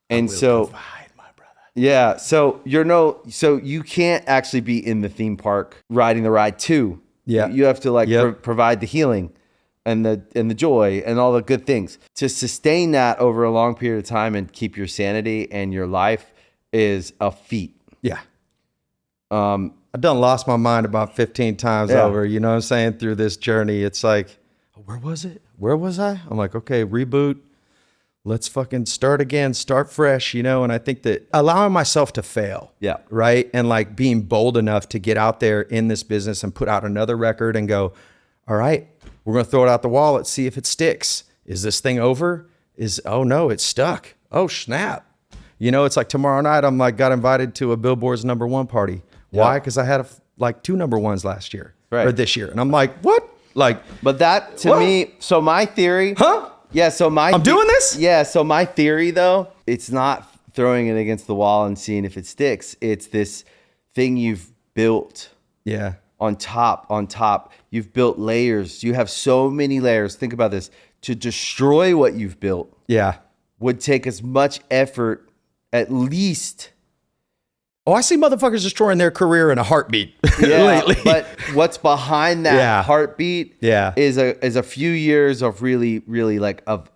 Speaker 1: And provide, my brother. Yeah. So you can't actually be in the theme park riding the ride too. Yeah. You have to provide the healing and the joy and all the good things. To sustain that over a long period of time and keep your sanity and your life is a feat.
Speaker 3: Yeah. I done lost my mind about 15 times over, you know what I'm saying? Through this journey, it's like, where was it? Where was I? I'm like, okay, reboot, let's fucking start again, start fresh, you know? And I think that allowing myself to fail.
Speaker 1: Yeah.
Speaker 3: Right. And like being bold enough to get out there in this business and put out another record and go, all right, we're going to throw it out the wall. Let's see if it sticks. Is this thing over? Oh no, it's stuck. Oh snap. You know, it's like tomorrow night, I'm like, got invited to a Billboard's #1 party. Why? Because I had like 2 #1s last year or this year. And I'm like, what? Like,
Speaker 1: but that to me, so my theory, yeah. So I'm
Speaker 3: doing this.
Speaker 1: Yeah. So my theory though, it's not throwing it against the wall and seeing if it sticks. It's this thing you've built.
Speaker 3: Yeah.
Speaker 1: On top. You've built layers. You have so many layers. Think about this. To destroy what you've built.
Speaker 3: Yeah.
Speaker 1: Would take as much effort at least.
Speaker 3: Oh, I see motherfuckers destroying their career in a heartbeat lately.
Speaker 1: But what's behind that heartbeat is a few years of really, really like of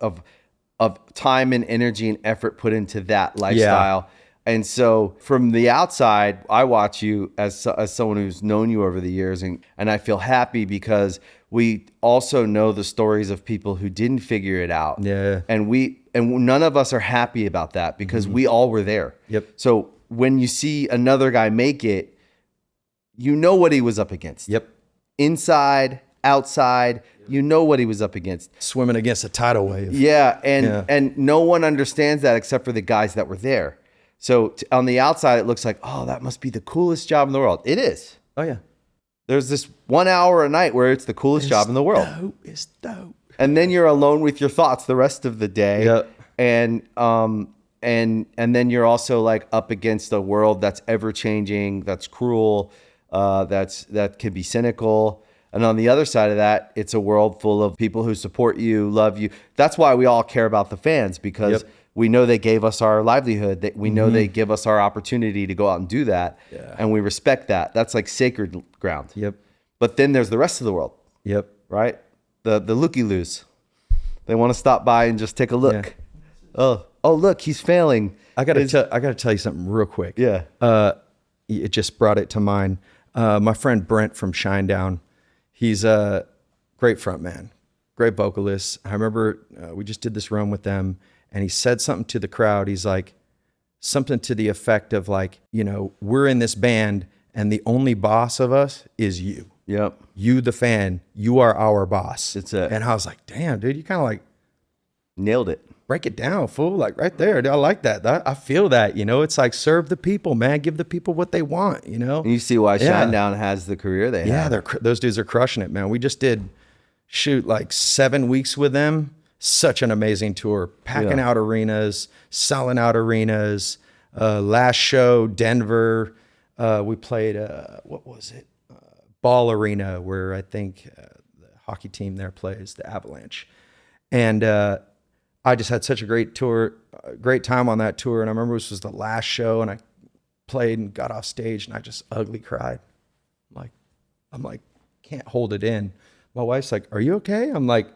Speaker 1: time and energy and effort put into that lifestyle. And so from the outside, I watch you as someone who's known you over the years, and I feel happy because we also know the stories of people who didn't figure it out.
Speaker 3: Yeah.
Speaker 1: And none of us are happy about that because we all were there.
Speaker 3: Yep.
Speaker 1: So when you see another guy make it, you know what he was up against.
Speaker 3: Yep.
Speaker 1: Inside, outside, you know what he was up against.
Speaker 3: Swimming against a tidal wave.
Speaker 1: Yeah. And no one understands that except for the guys that were there. So on the outside, it looks like, oh, that must be the coolest job in the world. It is.
Speaker 3: Oh yeah.
Speaker 1: There's this 1 hour a night where it's the coolest job in the world.
Speaker 3: It's dope.
Speaker 1: And then you're alone with your thoughts the rest of the day.
Speaker 3: Yeah.
Speaker 1: And then you're also like up against a world that's ever changing, that's cruel, that can be cynical. And on the other side of that, it's a world full of people who support you, love you. That's why we all care about the fans, because we know they gave us our livelihood. That we know they give us our opportunity to go out and do that. Yeah. And we respect that. That's like sacred ground.
Speaker 3: Yep.
Speaker 1: But then there's the rest of the world.
Speaker 3: Yep.
Speaker 1: Right? The looky-loos. They want to stop by and just take a look. Yeah. Oh, look, he's failing.
Speaker 3: I gotta tell you something real quick.
Speaker 1: Yeah.
Speaker 3: It just brought it to mind. My friend Brent from Shinedown, he's a great frontman, great vocalist. I remember we just did this run with them, and he said something to the crowd. He's like, something to the effect of like, you know, we're in this band, and the only boss of us is you.
Speaker 1: Yep.
Speaker 3: You, the fan, you are our boss.
Speaker 1: That's it.
Speaker 3: And I was like, damn, dude, you kind of like
Speaker 1: nailed it.
Speaker 3: Break it down, fool. Like right there. I like that. I feel that, you know, it's like serve the people, man. Give the people what they want, you know?
Speaker 1: And you see why Shinedown has the career they have.
Speaker 3: Yeah, those dudes are crushing it, man. We just did like 7 weeks with them. Such an amazing tour, packing out arenas, selling out arenas. Last show, Denver, we played, what was it? Ball Arena, where I think the hockey team there plays, the Avalanche. And I just had such a great tour, great time on that tour. And I remember this was the last show, and I played and got off stage, and I just ugly cried. I'm like, can't hold it in. My wife's like, "Are you okay?" I'm like,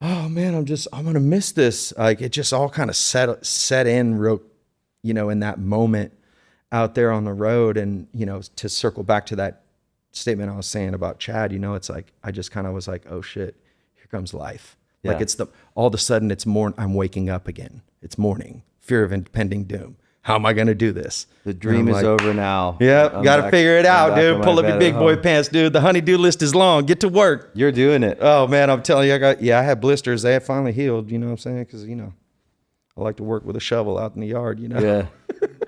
Speaker 3: oh man, I'm gonna miss this. Like it just all kind of set in real, you know, in that moment out there on the road. And, you know, to circle back to that statement I was saying about Chad, you know, it's like, I just kind of was like, oh shit, here comes life. Yeah. Like all of a sudden it's I'm waking up again. It's morning, fear of impending doom. How am I going to do this?
Speaker 1: The dream is over now.
Speaker 3: Yep. Got to figure it out, dude. Pull up your big boy pants, dude. The honey-do list is long. Get to work.
Speaker 1: You're doing it.
Speaker 3: Oh man, I'm telling you, I had blisters. They had finally healed. You know what I'm saying? Because, you know, I like to work with a shovel out in the yard, you know?
Speaker 1: Yeah.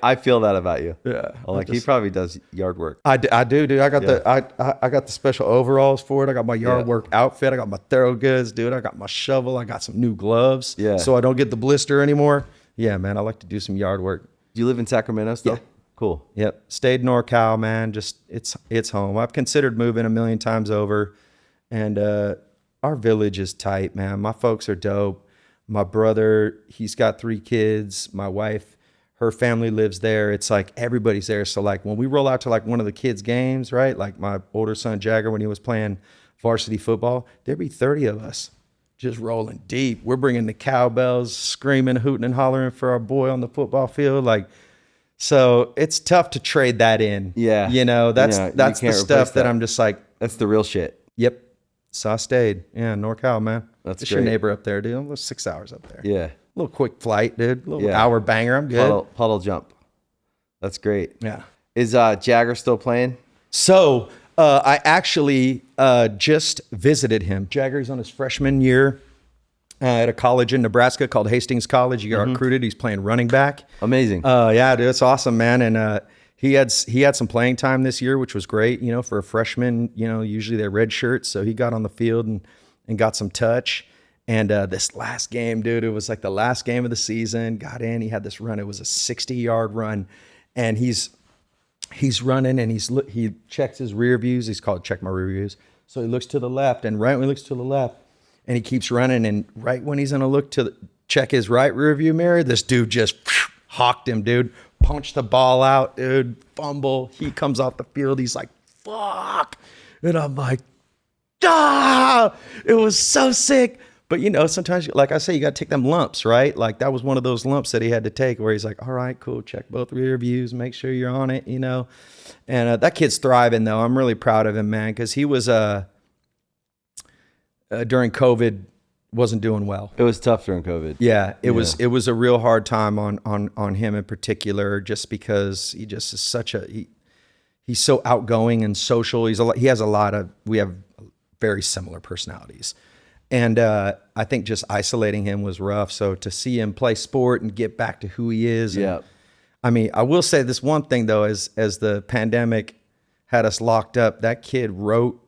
Speaker 1: I feel that about you.
Speaker 3: Yeah.
Speaker 1: He probably does yard work.
Speaker 3: I do, dude. I got I got the special overalls for it. I got my yard work outfit. I got my thorough goods, dude. I got my shovel. I got some new gloves.
Speaker 1: Yeah.
Speaker 3: So I don't get the blister anymore. Yeah, man. I like to do some yard work.
Speaker 1: Do you live in Sacramento still?
Speaker 3: Yeah.
Speaker 1: Cool.
Speaker 3: Yep. Stayed in NorCal, man. Just it's home. I've considered moving a million times over. And our village is tight, man. My folks are dope. My brother, he's got 3 kids. My wife, her family lives there. It's like everybody's there. So like when we roll out to like one of the kids' games, right? Like my older son Jagger, when he was playing varsity football, there'd be 30 of us just rolling deep. We're bringing the cowbells, screaming, hooting and hollering for our boy on the football field. Like, so it's tough to trade that in.
Speaker 1: Yeah.
Speaker 3: You know, that's the stuff that I'm just like,
Speaker 1: that's the real shit.
Speaker 3: Yep. So I stayed. Yeah, NorCal, man.
Speaker 1: That's
Speaker 3: It's your
Speaker 1: great.
Speaker 3: neighbor up there, dude. It was 6 hours up there.
Speaker 1: Yeah.
Speaker 3: Little quick flight, dude. Little
Speaker 1: Yeah.
Speaker 3: hour banger. I'm good.
Speaker 1: Puddle jump. That's great.
Speaker 3: Yeah.
Speaker 1: Is Jagger still playing?
Speaker 3: So I actually just visited him. Jagger's on his freshman year at a college in Nebraska called Hastings College. He got recruited. He's playing running back.
Speaker 1: Amazing.
Speaker 3: Yeah, dude, it's awesome, man. And he had some playing time this year, which was great. You know, for a freshman, you know, usually they're red shirts. So he got on the field and got some touch. And this last game, dude, it was like the last game of the season. Got in. He had this run. It was a 60-yard run, and he's running and he checks his rear views. He's called check my rear views. So he looks to the left, and right when he looks to the left, and he keeps running, and right when he's gonna look to check his right rear view mirror, this dude just hawked him, dude. Punched the ball out, dude. Fumble. He comes off the field. He's like, fuck. And I'm like, ah! It was so sick. But, you know, sometimes, like I say, you got to take them lumps, right? Like that was one of those lumps that he had to take where he's like, all right, cool. Check both rear views. Make sure you're on it, you know. And that kid's thriving, though. I'm really proud of him, man, because he was, during COVID, wasn't doing well.
Speaker 1: It was tough during COVID.
Speaker 3: Yeah, it was a real hard time on him in particular, just because he just is such he's so outgoing and social. We have very similar personalities. And I think just isolating him was rough. So to see him play sport and get back to who he is.
Speaker 1: Yeah.
Speaker 3: I mean, I will say this one thing though, as the pandemic had us locked up, that kid wrote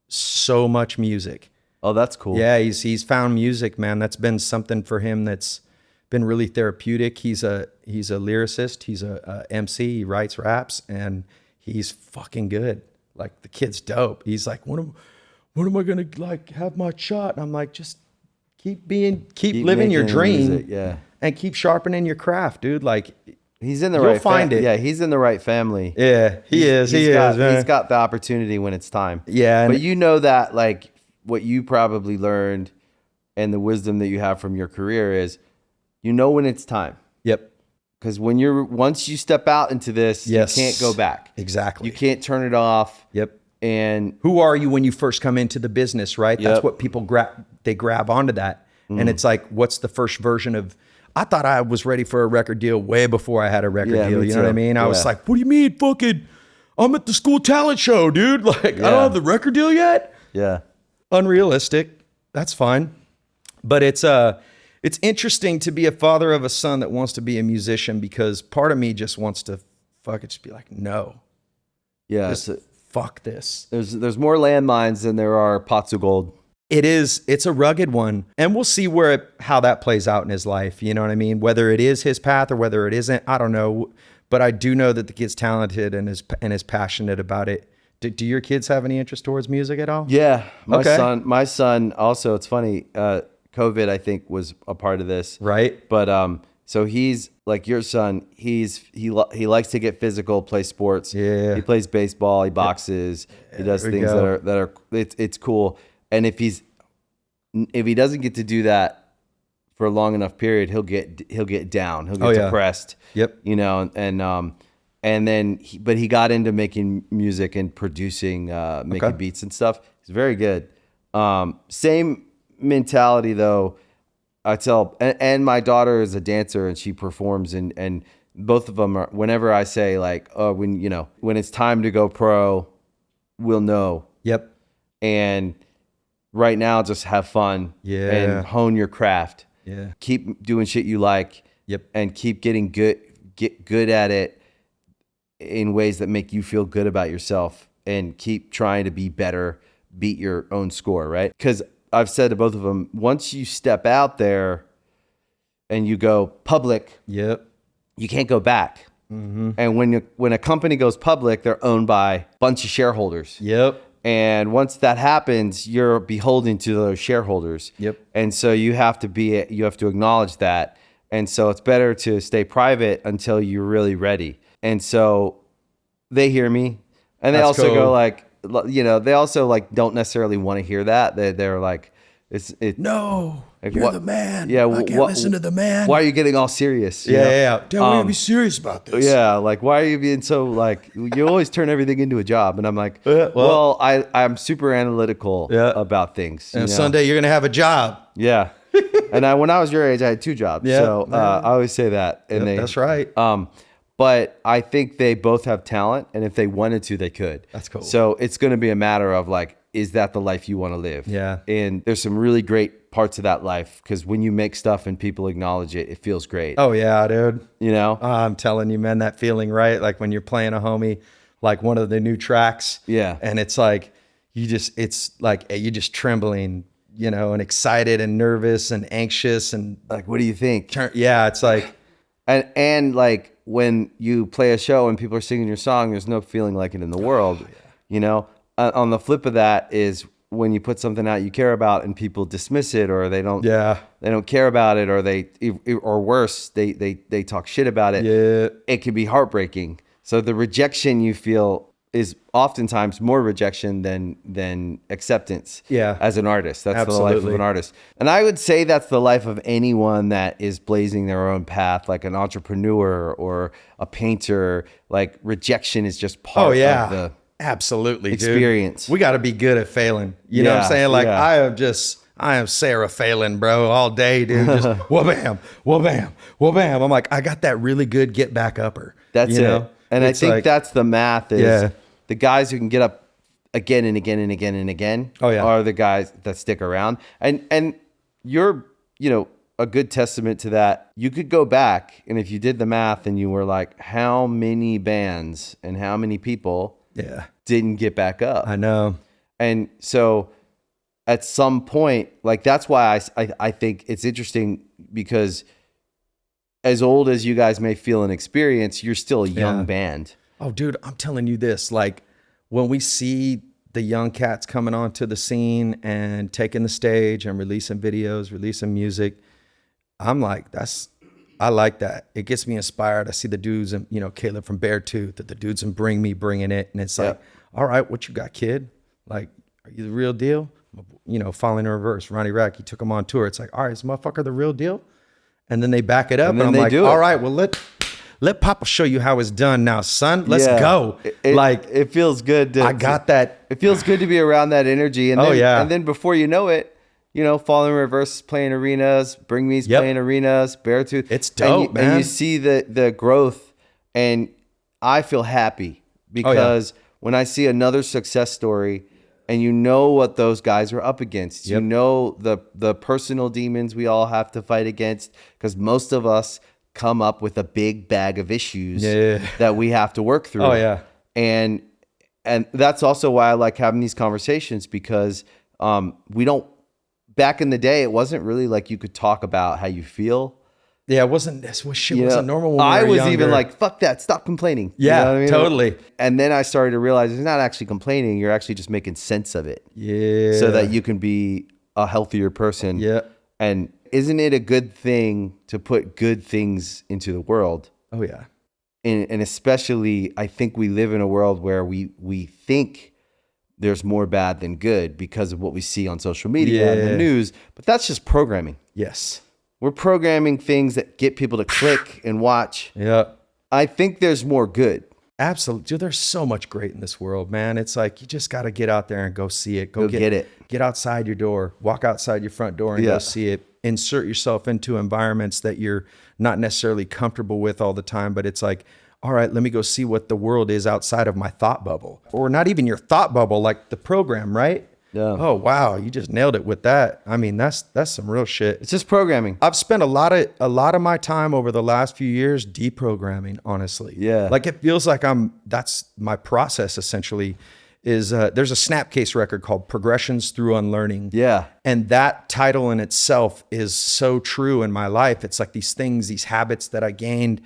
Speaker 3: so much music.
Speaker 1: Oh, that's cool.
Speaker 3: Yeah, he's found music, man. That's been something for him that's been really therapeutic. He's a lyricist. He's a MC. He writes raps, and he's fucking good. Like the kid's dope. He's like, when am I gonna like have my shot? And I'm like, just keep living your dream,
Speaker 1: music, yeah,
Speaker 3: and keep sharpening your craft, dude. Like
Speaker 1: he's in the
Speaker 3: you'll
Speaker 1: right.
Speaker 3: find it.
Speaker 1: Yeah, he's in the right family.
Speaker 3: Yeah, he is.
Speaker 1: He's got the opportunity when it's time.
Speaker 3: Yeah,
Speaker 1: but you know that like what you probably learned and the wisdom that you have from your career is, you know when it's time.
Speaker 3: Yep.
Speaker 1: Because once you step out into this,
Speaker 3: yes,
Speaker 1: you can't go back.
Speaker 3: Exactly.
Speaker 1: You can't turn it off.
Speaker 3: Yep.
Speaker 1: And
Speaker 3: who are you when you first come into the business, right?
Speaker 1: Yep.
Speaker 3: That's what people grab onto that. And it's like, what's the first version of, I thought I was ready for a record deal way before I had a record deal. You know what I mean? I was like, what do you mean fucking, I'm at the school talent show, dude. Like, I don't have the record deal yet.
Speaker 1: Yeah.
Speaker 3: Unrealistic. That's fine. But it's interesting to be a father of a son that wants to be a musician, because part of me just wants to just be like, no.
Speaker 1: Yeah.
Speaker 3: Fuck this.
Speaker 1: There's more landmines than there are pots of gold.
Speaker 3: It's a rugged one. And we'll see how that plays out in his life. You know what I mean? Whether it is his path or whether it isn't, I don't know. But I do know that the kid's talented and is passionate about it. Do your kids have any interest towards music at all?
Speaker 1: Yeah. My son also, it's funny, COVID, I think, was a part of this.
Speaker 3: Right.
Speaker 1: But so he's like your son, he likes to get physical, play sports.
Speaker 3: Yeah.
Speaker 1: He plays baseball, he boxes, he does things that are it's cool. And if he doesn't get to do that for a long enough period, he'll get down. He'll get depressed.
Speaker 3: Yep.
Speaker 1: You know, and then he got into making music and producing, making beats and stuff. He's very good. Same mentality though. I tell, and my daughter is a dancer and she performs, and both of them are, whenever I say like, oh, when it's time to go pro, we'll know.
Speaker 3: Yep.
Speaker 1: And right now, just have fun.
Speaker 3: Yeah.
Speaker 1: And hone your craft.
Speaker 3: Yeah.
Speaker 1: Keep doing shit you like.
Speaker 3: Yep.
Speaker 1: And keep getting get good at it in ways that make you feel good about yourself, and keep trying to be better, beat your own score, right? Because I've said to both of them, once you step out there and you go public,
Speaker 3: yep,
Speaker 1: you can't go back.
Speaker 3: Mm-hmm.
Speaker 1: And when a company goes public, they're owned by a bunch of shareholders.
Speaker 3: Yep.
Speaker 1: And once that happens, you're beholden to those shareholders.
Speaker 3: Yep.
Speaker 1: And so you have to acknowledge that. And so it's better to stay private until you're really ready. And so they hear me, and they also go like, they also like don't necessarily want to hear that. They're like,
Speaker 3: No,
Speaker 1: like,
Speaker 3: you're
Speaker 1: what-
Speaker 3: the man.
Speaker 1: Yeah,
Speaker 3: I can't listen to the man.
Speaker 1: Why are you getting all serious? you know?
Speaker 3: Yeah. Dad, we gotta be serious about this.
Speaker 1: Yeah, like why are you being so like you always turn everything into a job? And I'm like,
Speaker 3: well-
Speaker 1: well, I'm super analytical
Speaker 3: Yeah.
Speaker 1: about things.
Speaker 3: And
Speaker 1: you know?
Speaker 3: someday you're gonna have a job.
Speaker 1: Yeah. And when I was your age, I had 2 jobs.
Speaker 3: Yeah,
Speaker 1: So I always say that. And
Speaker 3: Yep, that's right.
Speaker 1: But I think they both have talent, and if they wanted to, they could.
Speaker 3: That's cool.
Speaker 1: So it's going to be a matter of like, is that the life you want to live?
Speaker 3: Yeah.
Speaker 1: And there's some really great parts of that life because when you make stuff and people acknowledge it, it feels great.
Speaker 3: Oh yeah, dude.
Speaker 1: You know?
Speaker 3: I'm telling you, man, that feeling, right? Like when you're playing a homie, like one of the new tracks.
Speaker 1: Yeah.
Speaker 3: And it's like, it's like you're just trembling, you know, and excited and nervous and anxious and
Speaker 1: Like, what do you think?
Speaker 3: yeah, it's like,
Speaker 1: And like when you play a show and people are singing your song, there's no feeling like it in the world. You know, on the flip of that is when you put something out you care about and people dismiss it or they don't care about it or worse, they talk shit about it.
Speaker 3: Yeah.
Speaker 1: It can be heartbreaking. So the rejection you feel is oftentimes more rejection than acceptance.
Speaker 3: Yeah.
Speaker 1: As an artist, that's the life of
Speaker 3: Absolutely.
Speaker 1: an artist. And I would say that's the life of anyone that is blazing their own path, like an entrepreneur or a painter. Like rejection is just part of the
Speaker 3: absolutely,
Speaker 1: experience.
Speaker 3: Dude. We got to be good at failing. You know what I'm
Speaker 1: Yeah,
Speaker 3: saying? Like
Speaker 1: yeah.
Speaker 3: I am Sarah failing, bro, all day, dude. Just wha-bam, wha-bam, wha-bam. I'm like, I got that really good get back upper.
Speaker 1: That's
Speaker 3: you
Speaker 1: it.
Speaker 3: know?
Speaker 1: And
Speaker 3: It's
Speaker 1: I think
Speaker 3: like,
Speaker 1: that's the math is
Speaker 3: Yeah.
Speaker 1: the guys who can get up again and again and again and again
Speaker 3: Oh, yeah.
Speaker 1: are the guys that stick around. And you're, you know, a good testament to that. You could go back and if you did the math and you were like, how many bands and how many people didn't get back up?
Speaker 3: I know.
Speaker 1: And so at some point, like that's why I think it's interesting because as old as you guys may feel and experience, you're still a young band.
Speaker 3: Oh, dude, I'm telling you this. Like when we see the young cats coming onto the scene and taking the stage and releasing videos, releasing music, I'm like, I like that. It gets me inspired. I see the dudes and, you know, Caleb from Beartooth, the dudes and bringing it. And it's like, all right, what you got, kid? Like, are you the real deal? You know, Falling in Reverse, Ronnie Rack, he took them on tour. It's like, all right, is this motherfucker the real deal? And then they back it up. And
Speaker 1: then
Speaker 3: I'm
Speaker 1: they
Speaker 3: like,
Speaker 1: do it.
Speaker 3: all right, well, let Papa show you how it's done now, son. Let's
Speaker 1: Yeah.
Speaker 3: go.
Speaker 1: It feels good.
Speaker 3: I got that.
Speaker 1: It feels good to be around that energy. And then, and then before you know it, you know, Falling in Reverse is playing arenas, Bring Me's playing arenas, Beartooth.
Speaker 3: It's dope, man.
Speaker 1: And you see the growth, and I feel happy because when I see another success story, and you know what those guys are up against, you know the personal demons we all have to fight against, because most of us come up with a big bag of issues that we have to work through.
Speaker 3: Oh yeah,
Speaker 1: and that's also why I like having these conversations because we don't. Back in the day, it wasn't really like you could talk about how you feel.
Speaker 3: Yeah, it wasn't. This shit wasn't normal. When
Speaker 1: I
Speaker 3: we were
Speaker 1: was
Speaker 3: younger.
Speaker 1: even like, "Fuck that! Stop complaining."
Speaker 3: Yeah,
Speaker 1: you know what I mean?
Speaker 3: totally.
Speaker 1: And then I started to realize it's not actually complaining; you're actually just making sense of it.
Speaker 3: Yeah.
Speaker 1: So that you can be a healthier person.
Speaker 3: Yeah.
Speaker 1: And isn't it a good thing to put good things into the world?
Speaker 3: Oh yeah.
Speaker 1: And especially, I think we live in a world where we think there's more bad than good because of what we see on social media and the news, but that's just programming.
Speaker 3: Yes.
Speaker 1: We're programming things that get people to click and watch.
Speaker 3: Yeah.
Speaker 1: I think there's more good.
Speaker 3: Absolutely. Dude, there's so much great in this world, man. It's like you just got to get out there and go see it.
Speaker 1: Go get it.
Speaker 3: Get outside your door. Walk outside your front door and go see it. Insert yourself into environments that you're not necessarily comfortable with all the time, but it's like, all right, let me go see what the world is outside of my thought bubble. Or not even your thought bubble, like the program, right?
Speaker 1: Yeah.
Speaker 3: Oh, wow. You just nailed it with that. I mean, that's some real shit.
Speaker 1: It's just programming.
Speaker 3: I've spent a lot of my time over the last few years deprogramming, honestly.
Speaker 1: Yeah.
Speaker 3: Like it feels like that's my process essentially is there's a Snapcase record called Progressions Through Unlearning.
Speaker 1: Yeah.
Speaker 3: And that title in itself is so true in my life. It's like these things, these habits that I gained,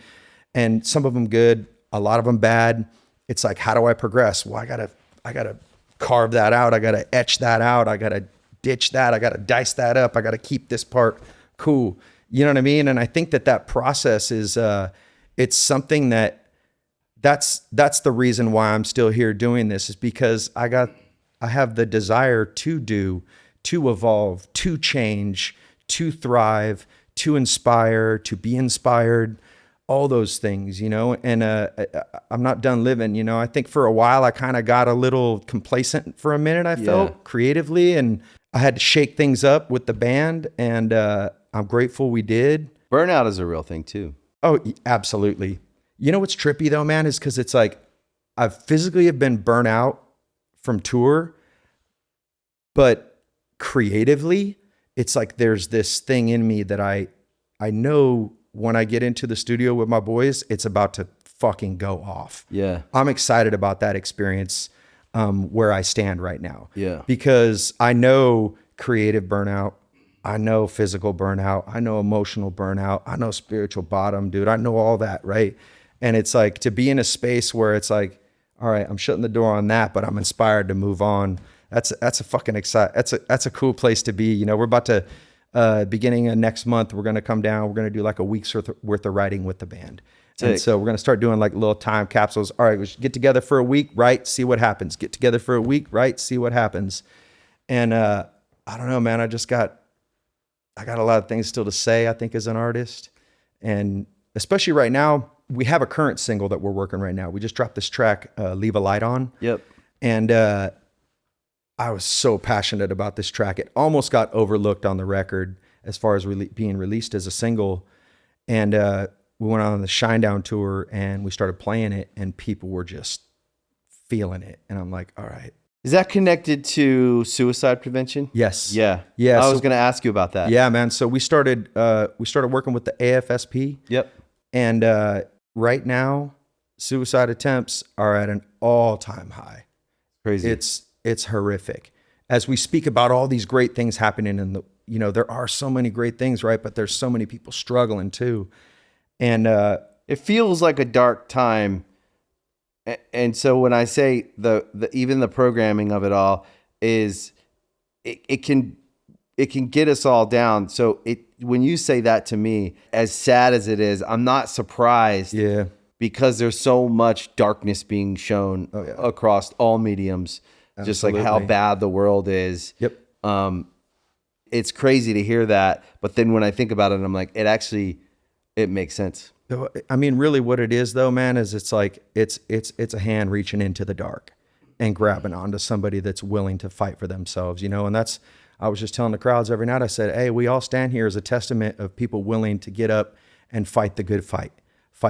Speaker 3: and some of them good, a lot of them bad. It's like, how do I progress? Well, I gotta carve that out. I got to etch that out. I got to ditch that. I got to dice that up. I got to keep this part cool. You know what I mean? And I think that process is, it's something that's the reason why I'm still here doing this, is because I have the desire to do to evolve, to change, to thrive, to inspire, to be inspired, all those things, and I'm not done living. I think for a while I kind of got a little complacent for a minute, I felt creatively, and I had to shake things up with the band, and I'm grateful we did.
Speaker 1: Burnout is a real thing too.
Speaker 3: Oh, absolutely. You know what's trippy though, man, is because it's like I've physically have been burnt out from tour, but creatively, it's like there's this thing in me that I know when I get into the studio with my boys, it's about to fucking go off.
Speaker 1: Yeah.
Speaker 3: I'm excited about that experience where I stand right now.
Speaker 1: Yeah.
Speaker 3: Because I know creative burnout. I know physical burnout. I know emotional burnout. I know spiritual bottom, dude. I know all that, right? And it's like to be in a space where it's like, all right, I'm shutting the door on that, but I'm inspired to move on. That's a fucking that's a cool place to be. We're about to beginning of next month, we're going to come down. We're going to do like a week's worth of writing with the band.
Speaker 1: Sick.
Speaker 3: And so we're going to start doing like little time capsules. All right, we should get together for a week, write, see what happens. Get together for a week, write, see what happens. And I don't know, man. I got a lot of things still to say, I think, as an artist. And especially right now, we have a current single that we're working right now. We just dropped this track, Leave a Light On.
Speaker 1: Yep.
Speaker 3: And I was so passionate about this track. It almost got overlooked on the record as far as being released as a single. And we went on the Shinedown tour and we started playing it and people were just feeling it. And I'm like, all right.
Speaker 1: Is that connected to suicide prevention?
Speaker 3: Yes.
Speaker 1: Yeah.
Speaker 3: Yeah.
Speaker 1: I was going to ask you about that.
Speaker 3: Yeah, man. So we started working with the AFSP.
Speaker 1: Yep.
Speaker 3: And right now, suicide attempts are at an all-time high.
Speaker 1: Crazy.
Speaker 3: It's horrific. As we speak about all these great things happening in there are so many great things, right? But there's so many people struggling too. And
Speaker 1: it feels like a dark time. And so when I say even the programming of it all is, it can get us all down. So when you say that to me, as sad as it is, I'm not surprised.
Speaker 3: Yeah. Because
Speaker 1: there's so much darkness being shown across all mediums.
Speaker 3: Absolutely.
Speaker 1: Just like how bad the world is.
Speaker 3: Yep.
Speaker 1: It's crazy to hear that. But then when I think about it, I'm like, it makes sense.
Speaker 3: I mean, really what it is though, man, is it's like, it's a hand reaching into the dark and grabbing onto somebody that's willing to fight for themselves, and I was just telling the crowds every night, I said, hey, we all stand here as a testament of people willing to get up and fight the good fight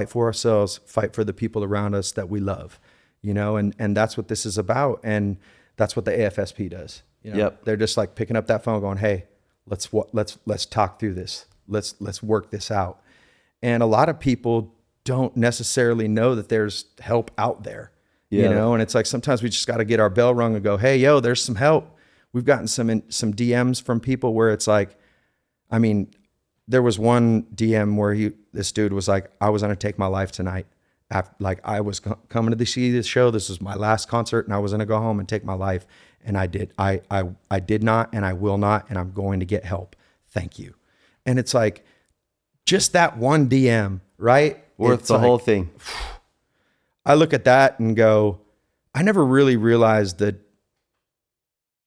Speaker 3: for ourselves, fight for the people around us that we love, and that's what this is about. And that's what the AFSP does.
Speaker 1: Yep.
Speaker 3: They're just like picking up that phone going, hey, let's talk through this. Let's work this out. And a lot of people don't necessarily know that there's help out there, and it's like, sometimes we just got to get our bell rung and go, hey, yo, there's some help. We've gotten some DMs from people where it's like, I mean, there was one DM where this dude was like, I was going to take my life tonight. I was coming to see this show. This was my last concert and I was going to go home and take my life. And I did. I did not, and I will not, and I'm going to get help. Thank you. And it's like, just that one DM, right?
Speaker 1: Worth the whole thing.
Speaker 3: I look at that and go, I never really realized that,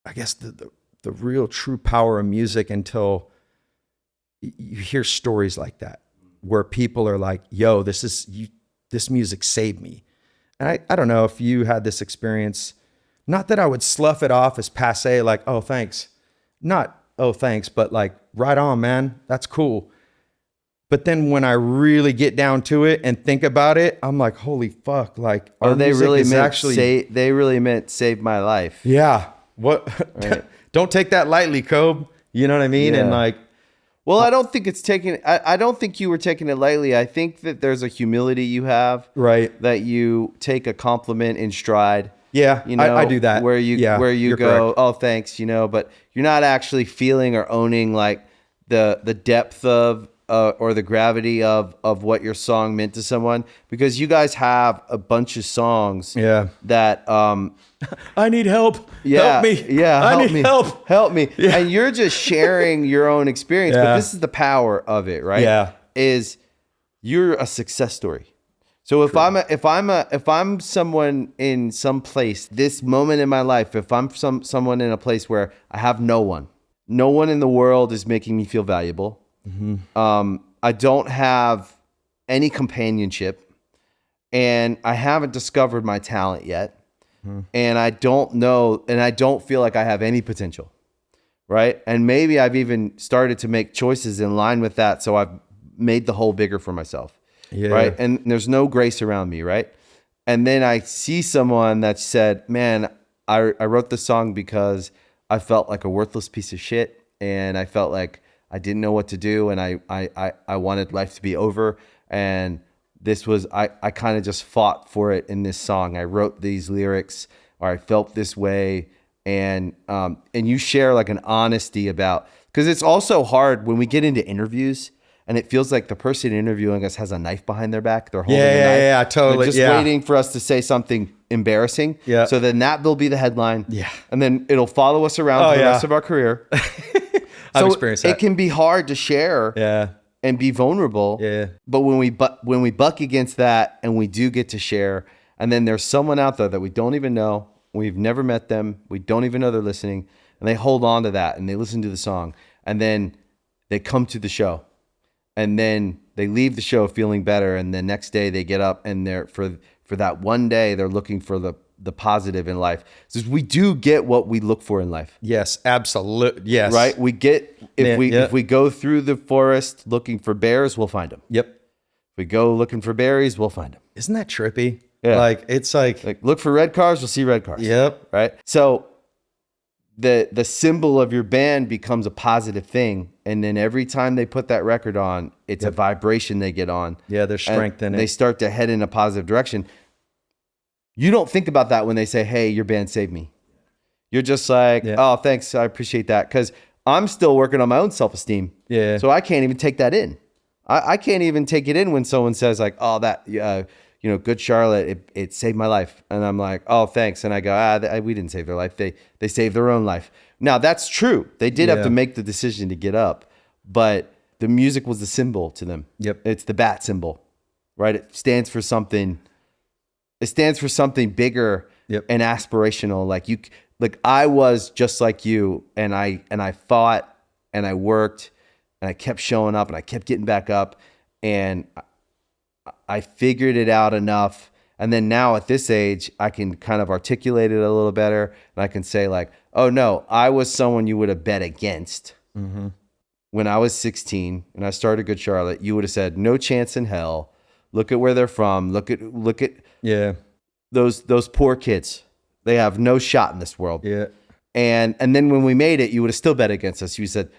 Speaker 3: I guess the real true power of music until you hear stories like that, where people are like, yo, this music saved me. And I don't know if you had this experience, not that I would slough it off as passe, like, oh, thanks. Not, oh, thanks, but like, right on, man. That's cool. But then when I really get down to it and think about it, I'm like, holy fuck. Like,
Speaker 1: they really meant save my life.
Speaker 3: Yeah. What? Right. Don't take that lightly, Cobe. You know what I mean?
Speaker 1: Yeah.
Speaker 3: And like,
Speaker 1: well, I don't think I don't think you were taking it lightly. I think that there's a humility you have,
Speaker 3: right?
Speaker 1: That you take a compliment in stride.
Speaker 3: Yeah, I do that.
Speaker 1: Where you go, correct. Oh, thanks, but you're not actually feeling or owning like the depth of or the gravity of what your song meant to someone, because you guys have a bunch of songs that
Speaker 3: I need help.
Speaker 1: Yeah,
Speaker 3: help me.
Speaker 1: Yeah,
Speaker 3: I need help.
Speaker 1: Help me.
Speaker 3: Yeah.
Speaker 1: And you're just sharing your own experience, but this is the power of it, right?
Speaker 3: Yeah.
Speaker 1: Is you're a success story. So if I'm someone in some place, this moment in my life, if I'm someone in a place where I have no one, no one in the world is making me feel valuable. I don't have any companionship, and I haven't discovered my talent yet. And I don't know, and I don't feel like I have any potential, right? And maybe I've even started to make choices in line with that, so I've made the hole bigger for myself, right? And there's no grace around me, right? And then I see someone that said, man, I wrote this song because I felt like a worthless piece of shit, and I felt like I didn't know what to do, and I wanted life to be over, and this was, I kind of just fought for it in this song. I wrote these lyrics, or I felt this way. And you share like an honesty about, because it's also hard when we get into interviews and it feels like the person interviewing us has a knife behind their back. They're holding a knife.
Speaker 3: Yeah, totally.
Speaker 1: They're just waiting for us to say something embarrassing.
Speaker 3: Yeah.
Speaker 1: So then that will be the headline.
Speaker 3: Yeah.
Speaker 1: And then it'll follow us around for the rest of our career.
Speaker 3: I've experienced that.
Speaker 1: It can be hard to share.
Speaker 3: Yeah.
Speaker 1: And be vulnerable.
Speaker 3: Yeah.
Speaker 1: But when we buck against that and we do get to share, and then there's someone out there that we don't even know, we've never met them, we don't even know they're listening, and they hold on to that and they listen to the song, and then they come to the show, and then they leave the show feeling better, and the next day they get up and they're for that one day they're looking for the positive in life. So we do get what we look for in life.
Speaker 3: Yes, absolutely. Yes.
Speaker 1: Right? We get, if we go through the forest looking for bears, we'll find them.
Speaker 3: Yep.
Speaker 1: If we go looking for berries, we'll find them.
Speaker 3: Isn't that trippy?
Speaker 1: Yeah.
Speaker 3: Like, it's like
Speaker 1: look for red cars, we'll see red cars.
Speaker 3: Yep.
Speaker 1: Right? So the symbol of your band becomes a positive thing. And then every time they put that record on, it's a vibration they get on.
Speaker 3: Yeah, there's strength in it.
Speaker 1: They start to head in a positive direction. You don't think about that when they say, hey, your band saved me. You're just like, oh, thanks. I appreciate that. Because I'm still working on my own self-esteem.
Speaker 3: Yeah.
Speaker 1: So I can't even take that in. I can't even take it in when someone says like, oh, that, Good Charlotte, it saved my life. And I'm like, oh, thanks. And I go, we didn't save their life. They saved their own life. Now, that's true. They did have to make the decision to get up. But the music was the symbol to them.
Speaker 3: Yep.
Speaker 1: It's the bat symbol, right? It stands for something. It stands for something bigger and aspirational. Like I was just like you, and I fought and I worked and I kept showing up and I kept getting back up, and I figured it out enough. And then now at this age, I can kind of articulate it a little better, and I can say like, oh no, I was someone you would have bet against. Mm-hmm. When I was 16 and I started Good Charlotte, you would have said no chance in hell. Look at where they're from. Look at those poor kids. They have no shot in this world.
Speaker 3: Yeah.
Speaker 1: And then when we made it, you would have still bet against us. You said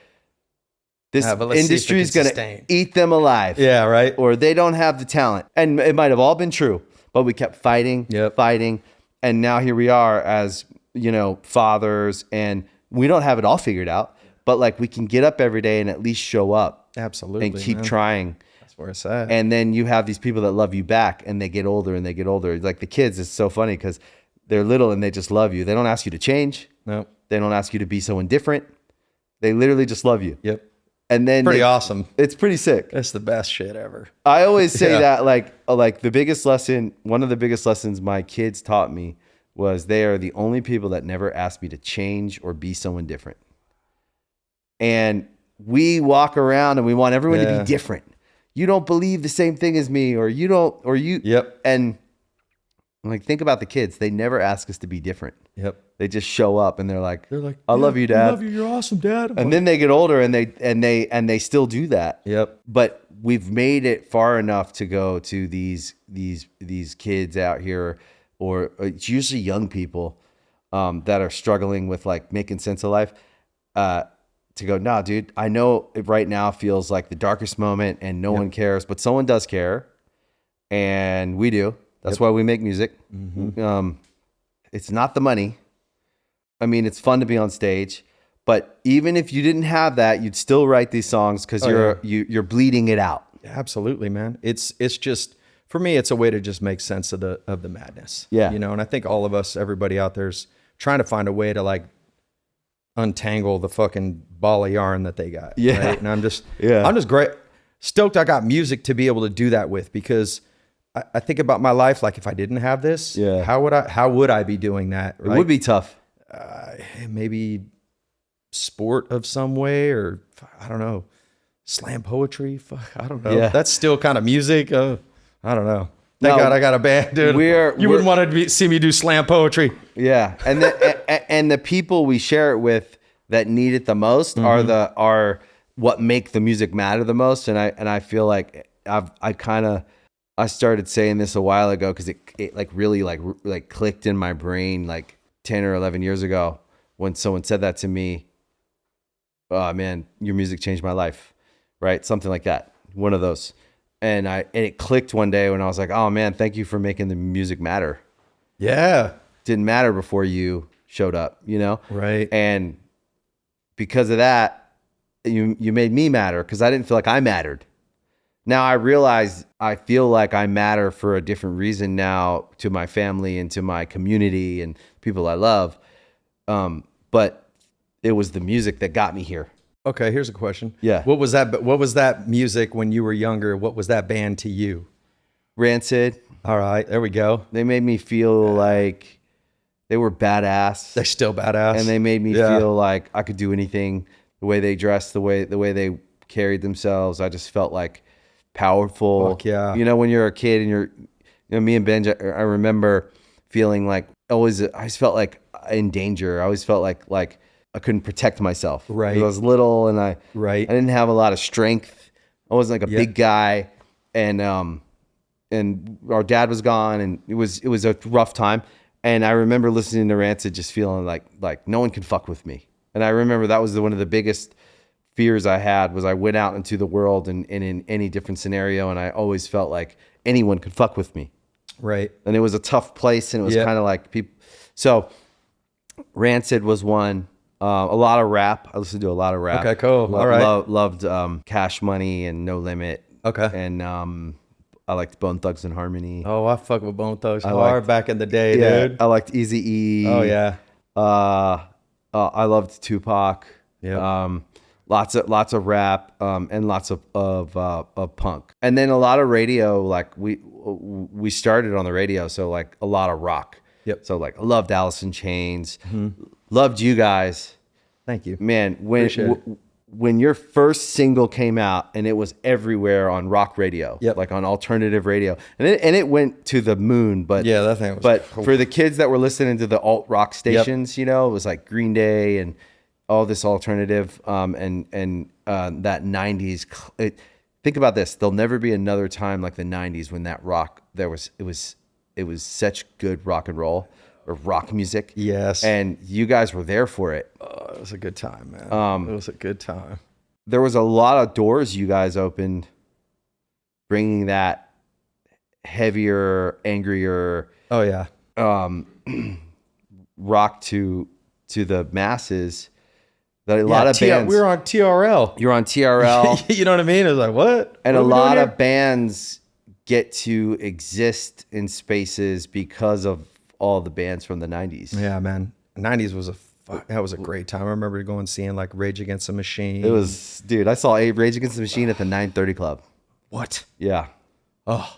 Speaker 1: this industry is going to eat them alive.
Speaker 3: Yeah, right.
Speaker 1: Or they don't have the talent. And it might have all been true, but we kept fighting, fighting. And now here we are as, fathers, and we don't have it all figured out, but like we can get up every day and at least show up.
Speaker 3: Absolutely.
Speaker 1: And keep trying.
Speaker 3: Where it's at.
Speaker 1: And then you have these people that love you back, and they get older and they get older. Like the kids, it's so funny because they're little and they just love you. They don't ask you to change.
Speaker 3: No.
Speaker 1: They don't ask you to be so indifferent. They literally just love you.
Speaker 3: Yep.
Speaker 1: And then
Speaker 3: pretty awesome.
Speaker 1: It's pretty sick.
Speaker 3: It's the best shit ever.
Speaker 1: I always say that like the biggest lesson, one of the biggest lessons my kids taught me was they are the only people that never asked me to change or be someone different. And we walk around and we want everyone to be different. You don't believe the same thing as me, or you don't, or you.
Speaker 3: Yep.
Speaker 1: And like, think about the kids. They never ask us to be different.
Speaker 3: Yep.
Speaker 1: They just show up and they're like, I love you, Dad.
Speaker 3: I love you. You're awesome, Dad.
Speaker 1: And then they get older and they still do that.
Speaker 3: Yep.
Speaker 1: But we've made it far enough to go to these kids out here, or it's usually young people that are struggling with like making sense of life. To go, nah, dude, I know it right now feels like the darkest moment and no one cares, but someone does care, and we do. That's why we make music. Mm-hmm. It's not the money. I mean, it's fun to be on stage, but even if you didn't have that, you'd still write these songs because you're bleeding it out.
Speaker 3: Absolutely, man. It's just, for me, it's a way to just make sense of the madness.
Speaker 1: Yeah.
Speaker 3: And I think all of us, everybody out there's trying to find a way to like untangle the fucking ball of yarn that they got.
Speaker 1: Yeah.
Speaker 3: Right? And I'm just great. Stoked I got music to be able to do that with, because I think about my life. Like if I didn't have this, how would I be doing that? Right?
Speaker 1: It would be tough.
Speaker 3: Maybe sport of some way, or I don't know, slam poetry. I don't know.
Speaker 1: Yeah.
Speaker 3: That's still kind of music. I don't know. Thank
Speaker 1: No,
Speaker 3: God I got a band, dude. You wouldn't want to see me do slam poetry.
Speaker 1: Yeah, and and the people we share it with that need it the most are what make the music matter the most. And I feel like I started saying this a while ago because it like really like clicked in my brain like 10 or 11 years ago when someone said that to me. Oh man, your music changed my life, right? Something like that. One of those. And it clicked one day when I was like, oh man, thank you for making the music matter.
Speaker 3: Yeah.
Speaker 1: Didn't matter before you showed up, you know?
Speaker 3: Right.
Speaker 1: And because of that, you made me matter because I didn't feel like I mattered. Now I realize I feel like I matter for a different reason now to my family and to my community and people I love. But it was the music that got me here.
Speaker 3: Okay, here's a question.
Speaker 1: Yeah.
Speaker 3: What was that music when you were younger? What was that band to you?
Speaker 1: Rancid.
Speaker 3: All right, there we go.
Speaker 1: They made me feel like they were badass.
Speaker 3: They're still badass.
Speaker 1: And they made me feel like I could do anything. The way they dressed, the way they carried themselves, I just felt like powerful.
Speaker 3: Fuck yeah.
Speaker 1: You know, when you're a kid and me and Ben, I remember feeling like I always felt like in danger. I always felt like I couldn't protect myself.
Speaker 3: Right.
Speaker 1: I was little and I didn't have a lot of strength. I wasn't like a big guy, and our dad was gone, and it was a rough time. And I remember listening to Rancid, just feeling like no one could fuck with me. And I remember that was one of the biggest fears I had was I went out into the world and in any different scenario, and I always felt like anyone could fuck with me.
Speaker 3: Right.
Speaker 1: And it was a tough place, and it was kind of like people. So Rancid was one. A lot of rap. I listened to a lot of rap.
Speaker 3: Okay, cool. All right.
Speaker 1: Loved Cash Money and No Limit.
Speaker 3: Okay.
Speaker 1: And I liked Bone Thugs and Harmony.
Speaker 3: Oh, I fuck with Bone Thugs hard back in the day, dude.
Speaker 1: I liked Eazy-E.
Speaker 3: Oh yeah.
Speaker 1: I loved Tupac.
Speaker 3: Yeah.
Speaker 1: Lots of rap and lots of punk, and then a lot of radio. Like we started on the radio, so like a lot of rock.
Speaker 3: Yep.
Speaker 1: So like I loved Alice in Chains. Loved you guys.
Speaker 3: Thank you.
Speaker 1: Man, when your first single came out and it was everywhere on rock radio, like on alternative radio, and it went to the moon. But
Speaker 3: yeah, that thing was.
Speaker 1: But for the kids that were listening to the alt rock stations, you know, it was like Green Day and all this alternative, and that '90s. Think about this: there'll never be another time like the '90s when that rock it was such good rock and roll. Or rock music.
Speaker 3: Yes.
Speaker 1: And you guys were there for it.
Speaker 3: It was a good time, man. It was a good time.
Speaker 1: There was a lot of doors you guys opened, bringing that heavier, angrier.
Speaker 3: Oh yeah.
Speaker 1: Rock to the masses. That a lot of bands.
Speaker 3: We were on TRL.
Speaker 1: You're on TRL.
Speaker 3: You know what I mean? It was like, what?
Speaker 1: And
Speaker 3: what
Speaker 1: a lot of bands get to exist in spaces because of all the bands from the 90s.
Speaker 3: Yeah, man. 90s was a great time. I remember going and seeing like Rage Against the Machine.
Speaker 1: It was, dude, I saw Rage Against the Machine at the 930 Club.
Speaker 3: What?
Speaker 1: Yeah.
Speaker 3: Oh,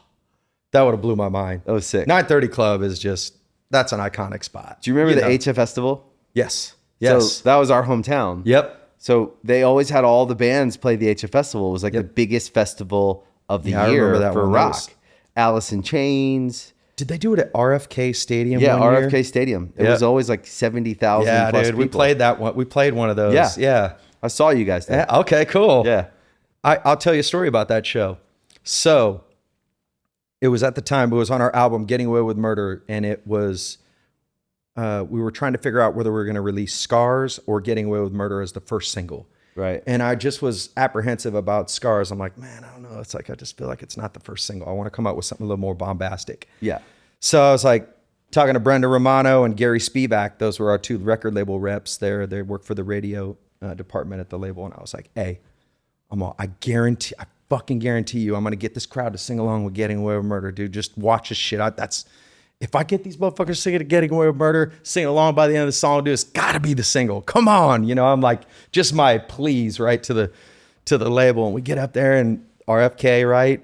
Speaker 3: that would have blew my mind.
Speaker 1: That was sick.
Speaker 3: 930 Club is that's an iconic spot.
Speaker 1: Do you remember the HF Festival?
Speaker 3: Yes.
Speaker 1: So that was our hometown.
Speaker 3: Yep.
Speaker 1: So they always had all the bands play the HF Festival. It was like the biggest festival of the year for rock. Alice in Chains.
Speaker 3: Did they do it at RFK Stadium?
Speaker 1: Yeah,
Speaker 3: one
Speaker 1: RFK
Speaker 3: year?
Speaker 1: Stadium. It was always like 70,000 plus people.
Speaker 3: We played that one. We played one of those. Yeah.
Speaker 1: I saw you guys there.
Speaker 3: Yeah, okay, cool.
Speaker 1: Yeah.
Speaker 3: I'll tell you a story about that show. So it was at the time, it was on our album, Getting Away with Murder. And it was, we were trying to figure out whether we were going to release Scars or Getting Away with Murder as the first single.
Speaker 1: Right.
Speaker 3: And I just was apprehensive about Scars. I'm like, man, I don't know. It's like, I just feel like it's not the first single. I want to come out with something a little more bombastic.
Speaker 1: Yeah.
Speaker 3: So I was like talking to Brenda Romano and Gary Spivak. Those were our two record label reps there. They work for the radio department at the label. And I was like, hey, I fucking guarantee you, I'm going to get this crowd to sing along with Getting Away with Murder, dude. Just watch this shit. If I get these motherfuckers singing Getting Away with Murder, singing along by the end of the song, dude, it's gotta be the single. Come on. You know, I'm like, just my pleas, right, to the label. And we get up there and RFK, right?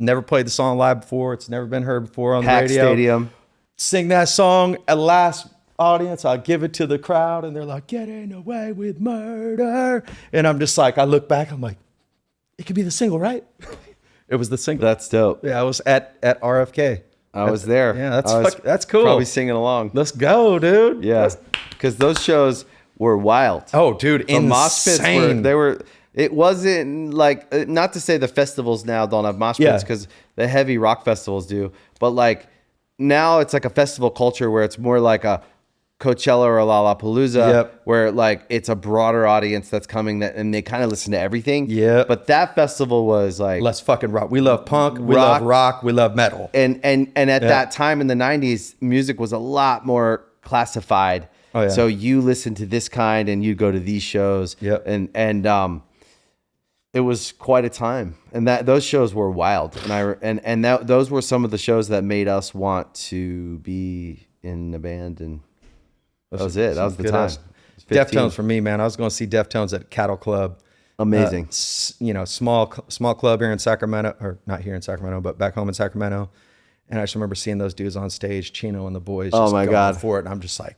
Speaker 3: Never played the song live before. It's never been heard before on the radio.
Speaker 1: Stadium.
Speaker 3: Sing that song. At last audience, I give it to the crowd, and they're like, "Getting away with murder," and I'm just like, I look back, I'm like, it could be the single, right? It was the single.
Speaker 1: That's dope.
Speaker 3: Yeah, I was at RFK.
Speaker 1: I was there.
Speaker 3: Yeah,
Speaker 1: I was
Speaker 3: that's cool.
Speaker 1: Probably singing along.
Speaker 3: Let's go, dude.
Speaker 1: Yeah, because those shows were wild.
Speaker 3: Oh, dude,
Speaker 1: The mosh pits
Speaker 3: insane.
Speaker 1: were. It wasn't like, not to say the festivals now don't have mosh pits,
Speaker 3: Yeah.
Speaker 1: because the heavy rock festivals do, but like now it's like a festival culture where it's more like a Coachella or a Lollapalooza,
Speaker 3: Yep.
Speaker 1: where like it's a broader audience that's coming and they kind of listen to everything.
Speaker 3: Yep.
Speaker 1: But that festival was like,
Speaker 3: Let's fucking rock. We love punk. We
Speaker 1: Rock.
Speaker 3: love rock. We love metal.
Speaker 1: and at that time in the 90s, music was a lot more classified.
Speaker 3: Oh, yeah.
Speaker 1: So you listen to this kind and you go to these shows.
Speaker 3: Yep.
Speaker 1: And it was quite a time. And those shows were wild. And those were some of the shows that made us want to be in the band, and that was it. That was the time.
Speaker 3: Deftones for me, man. I was going to see Deftones at Cattle Club.
Speaker 1: Amazing.
Speaker 3: Small club here in Sacramento, or not here in Sacramento, but back home in Sacramento. And I just remember seeing those dudes on stage, Chino and the boys, just
Speaker 1: my
Speaker 3: going
Speaker 1: God.
Speaker 3: for it. And I'm just like,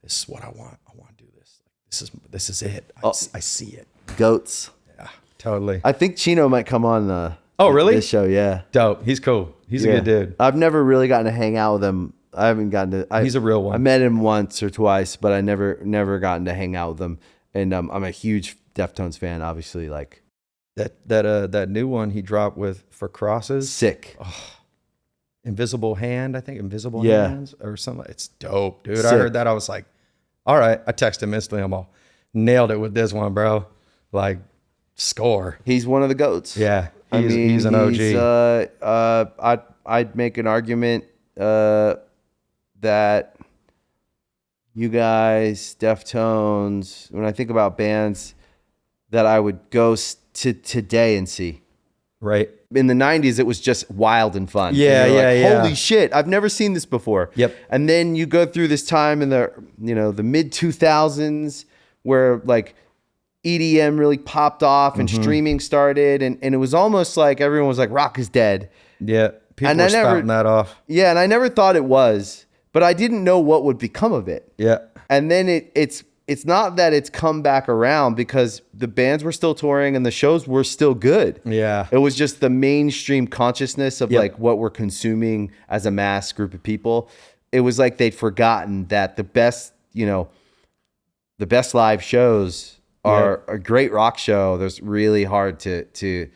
Speaker 3: this is what I want. I want to do this. This is it. I see it.
Speaker 1: Goats.
Speaker 3: Yeah, totally.
Speaker 1: I think Chino might come on
Speaker 3: Oh, really?
Speaker 1: this show. Yeah.
Speaker 3: Dope. He's cool. He's a good dude.
Speaker 1: I've never really gotten to hang out with him. I haven't gotten to.
Speaker 3: He's a real one.
Speaker 1: I met him once or twice, but I never gotten to hang out with him. And I'm a huge Deftones fan, obviously. Like
Speaker 3: that new one he dropped with For Crosses,
Speaker 1: sick.
Speaker 3: Invisible Hand, I think Invisible
Speaker 1: Yeah.
Speaker 3: Hands or something. It's dope, dude. I
Speaker 1: Sick.
Speaker 3: heard that. I was like, all right. I texted him instantly. I'm all, nailed it with this one, bro. Like, score.
Speaker 1: He's one of the goats.
Speaker 3: Yeah, he's an OG.
Speaker 1: I'd make an argument that you guys, Deftones, when I think about bands that I would go to today and see.
Speaker 3: Right.
Speaker 1: In the 90s, it was just wild and fun.
Speaker 3: Yeah,
Speaker 1: And you're like,
Speaker 3: yeah.
Speaker 1: Holy shit, I've never seen this before.
Speaker 3: Yep.
Speaker 1: And then you go through this time in the mid 2000s where like EDM really popped off and streaming started, and it was almost like everyone was like, rock is dead.
Speaker 3: Yeah. People
Speaker 1: And
Speaker 3: were
Speaker 1: I never-
Speaker 3: spouting that off.
Speaker 1: Yeah, and I never thought it was, but I didn't know what would become of it.
Speaker 3: Yeah.
Speaker 1: And then it's not that it's come back around, because the bands were still touring and the shows were still good.
Speaker 3: Yeah.
Speaker 1: It was just the mainstream consciousness of
Speaker 3: Yep.
Speaker 1: like what we're consuming as a mass group of people. It was like they'd forgotten that the best live shows are a great rock show. There's really hard to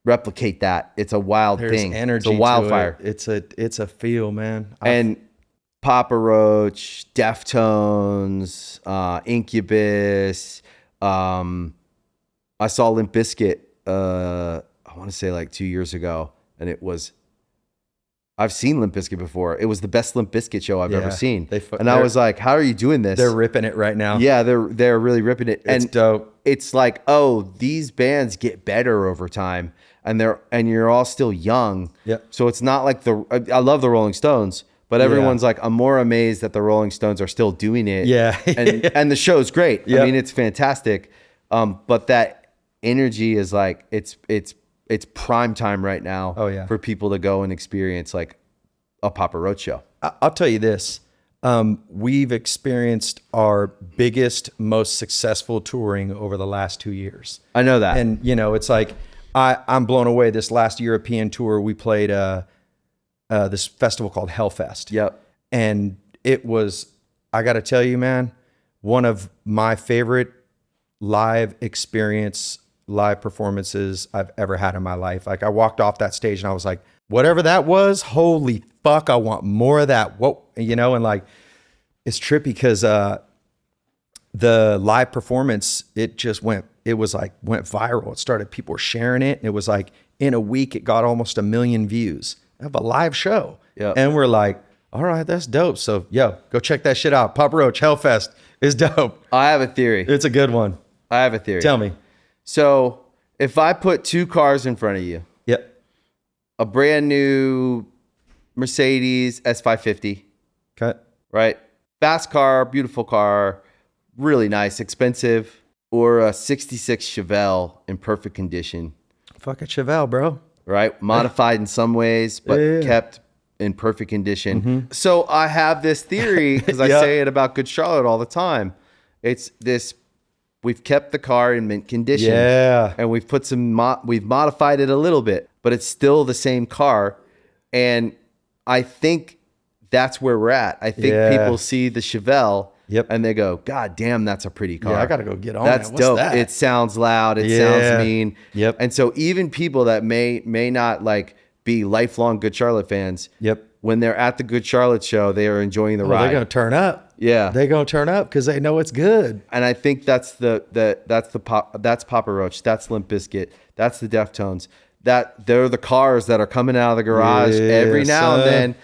Speaker 1: replicate that. It's a wild
Speaker 3: There's
Speaker 1: thing.
Speaker 3: energy.
Speaker 1: It's a wildfire.
Speaker 3: To it. It's a feel, man.
Speaker 1: And Papa Roach, Deftones, Incubus. I saw Limp Bizkit, I want to say like 2 years ago, and I've seen Limp Bizkit before. It was the best Limp Bizkit show I've ever seen. And I was like, how are you doing this?
Speaker 3: They're ripping it right now.
Speaker 1: Yeah, they're really ripping it.
Speaker 3: It's
Speaker 1: And
Speaker 3: dope.
Speaker 1: it's like, oh, these bands get better over time, and you're all still young.
Speaker 3: Yep.
Speaker 1: So it's not like I love the Rolling Stones, but everyone's like, I'm more amazed that the Rolling Stones are still doing it.
Speaker 3: Yeah.
Speaker 1: and the show's great.
Speaker 3: Yep.
Speaker 1: I mean, it's fantastic. But that energy is like it's prime time right now.
Speaker 3: Oh, yeah.
Speaker 1: For people to go and experience like a Papa Roach show.
Speaker 3: I'll tell you this. We've experienced our biggest, most successful touring over the last 2 years.
Speaker 1: I know that.
Speaker 3: And, it's like, I'm blown away. This last European tour, we played this festival called Hellfest.
Speaker 1: Yep.
Speaker 3: And it was, I got to tell you, man, one of my favorite live performances I've ever had in my life. Like, I walked off that stage and I was like, whatever that was, holy fuck, I want more of that. Whoa, and like, it's trippy because the live performance, it went viral. It started, people were sharing it. And it was like, in a week, it got almost 1 million views of a live show.
Speaker 1: Yeah.
Speaker 3: And we're like, all right, that's dope. So, go check that shit out. Papa Roach, Hellfest is dope.
Speaker 1: I have a theory.
Speaker 3: It's a good one.
Speaker 1: I have a theory.
Speaker 3: Tell me.
Speaker 1: So if I put two cars in front of you,
Speaker 3: Yep.
Speaker 1: a brand new Mercedes S550,
Speaker 3: Okay.
Speaker 1: right? Fast car, beautiful car, really nice, expensive, or a 66 Chevelle in perfect condition,
Speaker 3: Fuck a Chevelle, bro.
Speaker 1: right? Modified in some ways, but
Speaker 3: Yeah.
Speaker 1: kept in perfect condition. So I have this theory, because I say it about Good Charlotte all the time. It's this, we've kept the car in mint condition.
Speaker 3: Yeah.
Speaker 1: And we've put we've modified it a little bit, but it's still the same car. And I think that's where we're at. I think people see the Chevelle and they go, God damn, that's a pretty car.
Speaker 3: Yeah, I got to go get on
Speaker 1: That's
Speaker 3: that. What's
Speaker 1: dope.
Speaker 3: that?
Speaker 1: It sounds loud. It sounds mean.
Speaker 3: Yep.
Speaker 1: And so even people that may not like be lifelong Good Charlotte fans, when they're at the Good Charlotte show, they are enjoying the ride.
Speaker 3: They're going to turn up.
Speaker 1: Yeah.
Speaker 3: They're going to turn up because they know it's good.
Speaker 1: And I think that's that's Papa Roach. That's Limp Bizkit. That's the Deftones. That they're the cars that are coming out of the garage every now and then.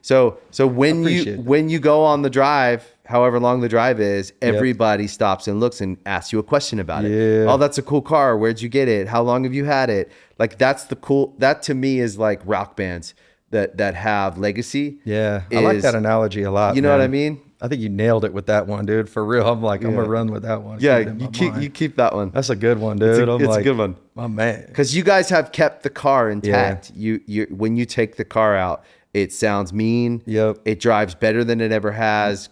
Speaker 1: So when you go on the drive, however long the drive is, everybody stops and looks and asks you a question about it. Oh, that's a cool car. Where'd you get it? How long have you had it? Like that to me is like rock bands that have legacy.
Speaker 3: Yeah. I like that analogy a lot.
Speaker 1: You know what I mean?
Speaker 3: I think you nailed it with that one, dude. For real. I'm like, I'm going to run with that one.
Speaker 1: Yeah, you keep that one.
Speaker 3: That's a good one, dude.
Speaker 1: It's a good one.
Speaker 3: My man.
Speaker 1: Because you guys have kept the car intact. You when you take the car out, it sounds mean.
Speaker 3: Yep.
Speaker 1: It drives better than it ever has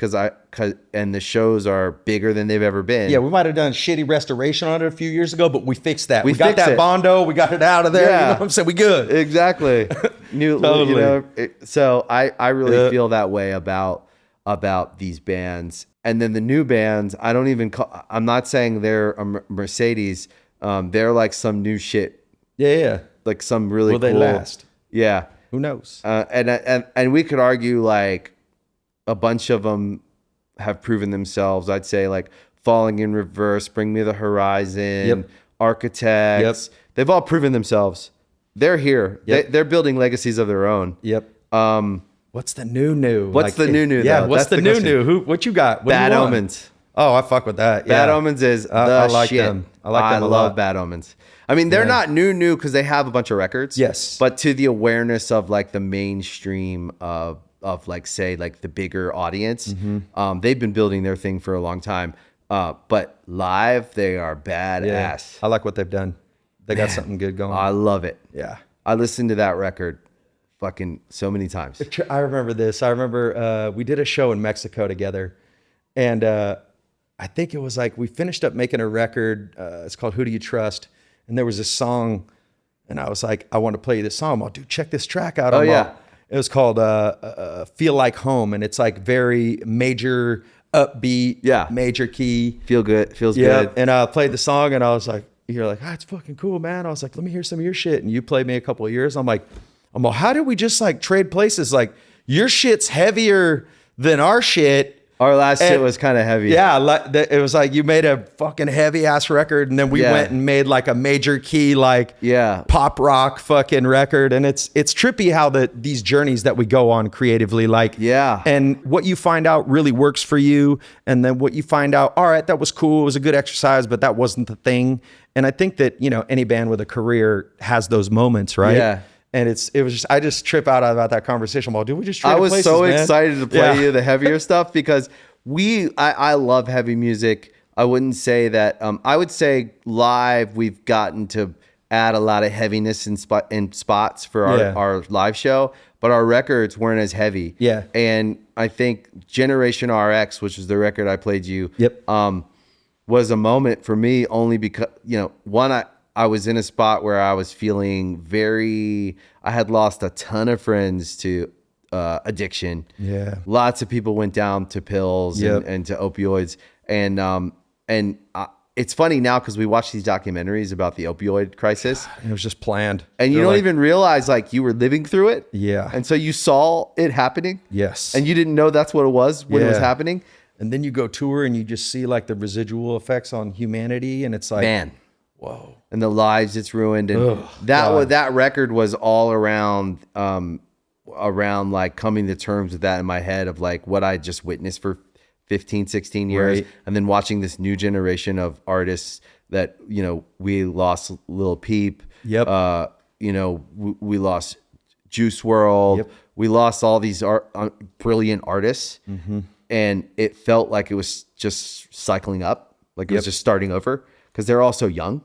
Speaker 1: and the shows are bigger than they've ever been.
Speaker 3: Yeah, we might have done shitty restoration on it a few years ago, but we fixed that. We got
Speaker 1: fixed
Speaker 3: that
Speaker 1: it.
Speaker 3: Bondo. We got it out of there.
Speaker 1: Yeah.
Speaker 3: You know what I'm saying? We good.
Speaker 1: Exactly.
Speaker 3: Totally.
Speaker 1: So I really feel that way about these bands. And then the new bands, I'm not saying they're a Mercedes. They're like some new shit.
Speaker 3: Yeah.
Speaker 1: Like some really cool.
Speaker 3: Will they last?
Speaker 1: Yeah.
Speaker 3: Who knows?
Speaker 1: And we could argue like a bunch of them have proven themselves. I'd say like Falling in Reverse, Bring Me the Horizon, Architects. They've all proven themselves. They're here. They're building legacies of their own.
Speaker 3: What's the new?
Speaker 1: What's the new?
Speaker 3: Yeah.
Speaker 1: Though?
Speaker 3: What's
Speaker 1: That's
Speaker 3: the
Speaker 1: question.
Speaker 3: new? What you got? What
Speaker 1: Bad
Speaker 3: do you want?
Speaker 1: Omens.
Speaker 3: Oh, I fuck with that.
Speaker 1: Bad Omens is
Speaker 3: I like
Speaker 1: shit.
Speaker 3: them. I like them a lot.
Speaker 1: love Bad Omens. I mean, they're not new because they have a bunch of records.
Speaker 3: Yes.
Speaker 1: But to the awareness of like the mainstream of like, say, like the bigger audience, they've been building their thing for a long time. But live, they are badass.
Speaker 3: Yeah. I like what they've done. They got something good going.
Speaker 1: I love it.
Speaker 3: Yeah.
Speaker 1: I listened to that record fucking so many times.
Speaker 3: I remember this. I remember we did a show in Mexico together, and I think it was like we finished up making a record. It's called Who Do You Trust? And there was this song, and I was like, I want to play you this song. I'm like, dude, check this track out. It was called Feel Like Home, and it's like very major, upbeat, major key.
Speaker 1: Feels good.
Speaker 3: And I played the song, and I was like, you're like, it's fucking cool, man. I was like, let me hear some of your shit. And you played me a couple of years. I'm like, how did we just like trade places? Like your shit's heavier than our shit.
Speaker 1: Our last shit was kind of heavy.
Speaker 3: Yeah, it was like you made a fucking heavy ass record, and then we went and made like a major key, like pop rock fucking record. And it's trippy how these journeys that we go on creatively, like and what you find out really works for you, and then what you find out, all right, that was cool, it was a good exercise, but that wasn't the thing. And I think that any band with a career has those moments, right?
Speaker 1: Yeah.
Speaker 3: And it was just, I just trip out about that conversation. Well, dude, we just traded places,
Speaker 1: so
Speaker 3: man.
Speaker 1: excited to play you the heavier stuff because I love heavy music. I wouldn't say that. I would say live we've gotten to add a lot of heaviness in spots for our live show, but our records weren't as heavy.
Speaker 3: Yeah.
Speaker 1: And I think Generation RX, which is the record I played you, was a moment for me only because one, I was in a spot where I was feeling I had lost a ton of friends to addiction. Yeah. Lots of people went down to pills and to opioids. And it's funny now because we watch these documentaries about the opioid crisis.
Speaker 3: It was just planned.
Speaker 1: And you don't even realize like you were living through it.
Speaker 3: Yeah.
Speaker 1: And so you saw it happening.
Speaker 3: Yes.
Speaker 1: And you didn't know that's what it was when it was happening.
Speaker 3: And then you go tour and you just see like the residual effects on humanity. And it's like,
Speaker 1: man.
Speaker 3: Whoa.
Speaker 1: And the lives it's ruined. And that record was all around like coming to terms with that in my head of like what I just witnessed for 15, 16 years.
Speaker 3: Right.
Speaker 1: And then watching this new generation of artists that, we lost Lil Peep.
Speaker 3: Yep.
Speaker 1: We lost Juice WRLD. Yep. We lost all these brilliant artists. Mm-hmm. And it felt like it was just cycling up. Like it was just starting over because they're all so young.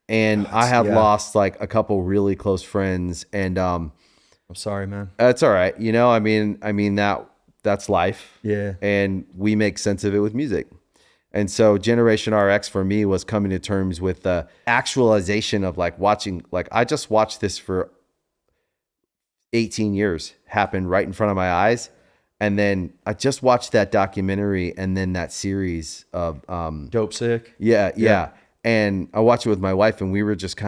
Speaker 1: And I have lost like a couple really close friends, and
Speaker 3: I'm sorry, man.
Speaker 1: That's all right. You know, I mean that's life.
Speaker 3: Yeah.
Speaker 1: And we make sense of it with music. And so Generation RX for me was coming to terms with the actualization of like watching, like I just watched this for 18 years happen right in front of my eyes. And then I just watched that documentary and then that series of
Speaker 3: Dope Sick.
Speaker 1: Yeah. And I watched it with my wife and we were just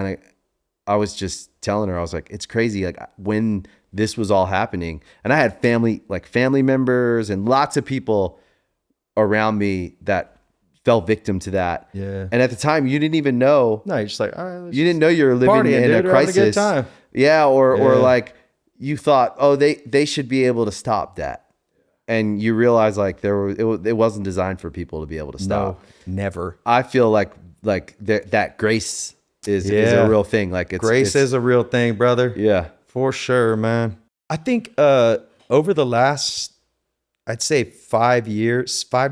Speaker 1: I was just telling her, I was like, it's crazy. Like when this was all happening and I had family members and lots of people around me that fell victim to that.
Speaker 3: Yeah.
Speaker 1: And at the time you didn't even know.
Speaker 3: No, you're just like, all right,
Speaker 1: You didn't know you were living
Speaker 3: partying,
Speaker 1: in
Speaker 3: dude.
Speaker 1: a
Speaker 3: We're having a
Speaker 1: crisis.
Speaker 3: good time.
Speaker 1: Yeah. Or like you thought, oh, they should be able to stop that. And you realize like it wasn't designed for people to be able to stop.
Speaker 3: No, never.
Speaker 1: I feel like that grace is a real thing. Like
Speaker 3: Grace is a real thing, brother.
Speaker 1: Yeah.
Speaker 3: For sure, man. I think over the last, I'd say 5 to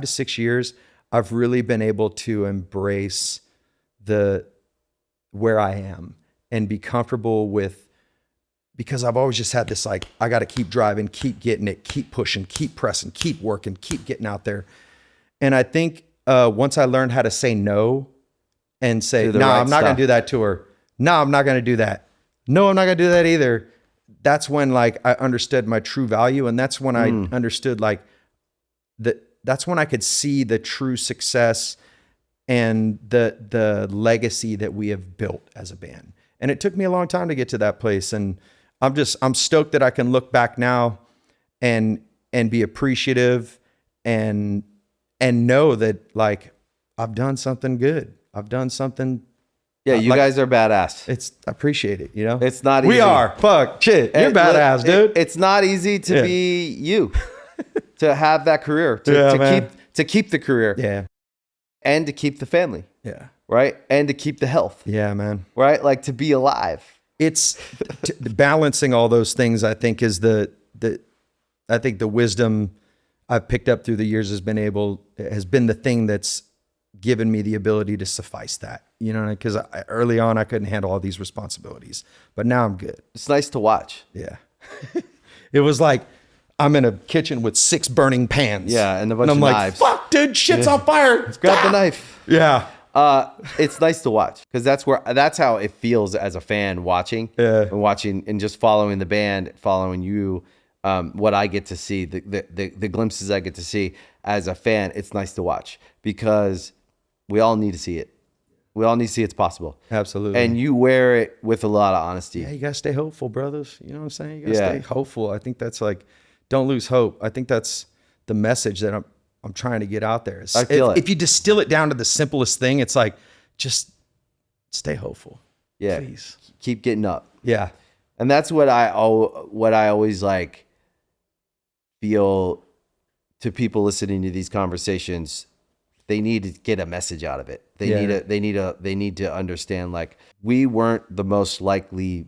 Speaker 3: 6 years, I've really been able to embrace where I am and be comfortable with, because I've always just had this, like, I got to keep driving, keep getting it, keep pushing, keep pressing, keep working, keep getting out there. And I think once I learned how to say no and say, no, I'm not going to do that to her. No, I'm not going to do that. No, I'm not going to do that either. That's when like I understood my true value. And that's when I understood like that's when I could see the true success and the legacy that we have built as a band. And it took me a long time to get to that place. And I'm stoked that I can look back now and be appreciative and know that like I've done something good. I've done something.
Speaker 1: Yeah, you guys are badass.
Speaker 3: I appreciate it, you know?
Speaker 1: It's not easy.
Speaker 3: We are. Fuck. Shit. You're badass, dude.
Speaker 1: It's not easy to be you. To have that career. To keep the career.
Speaker 3: Yeah.
Speaker 1: And to keep the family.
Speaker 3: Yeah.
Speaker 1: Right? And to keep the health.
Speaker 3: Yeah, man.
Speaker 1: Right? Like to be alive.
Speaker 3: It's balancing all those things, I think, is the wisdom I've picked up through the years has been the thing that's given me the ability to suffice that, you know, because early on I couldn't handle all these responsibilities, but now I'm good.
Speaker 1: It's nice to watch.
Speaker 3: Yeah. It was like I'm in a kitchen with 6 burning pans.
Speaker 1: Yeah, and a bunch of knives.
Speaker 3: Like, fuck, dude, shit's on fire.
Speaker 1: Let's grab the knife.
Speaker 3: Yeah.
Speaker 1: It's nice to watch because that's how it feels as a fan watching.
Speaker 3: Yeah.
Speaker 1: And watching and just following the band, following you. What I get to see, the glimpses I get to see as a fan, it's nice to watch because we all need to see it. We all need to see it's possible.
Speaker 3: Absolutely.
Speaker 1: And you wear it with a lot of honesty.
Speaker 3: Yeah, you gotta stay hopeful, brothers. You know what I'm saying? You gotta stay hopeful. I think that's like, don't lose hope. I think that's the message that I'm trying to get out there.
Speaker 1: I feel it.
Speaker 3: If you distill it down to the simplest thing, it's like, just stay hopeful.
Speaker 1: Yeah.
Speaker 3: Please.
Speaker 1: Keep getting up.
Speaker 3: Yeah.
Speaker 1: And that's what I always like feel to people listening to these conversations. They need to get a message out of it. They need to understand like we weren't the likely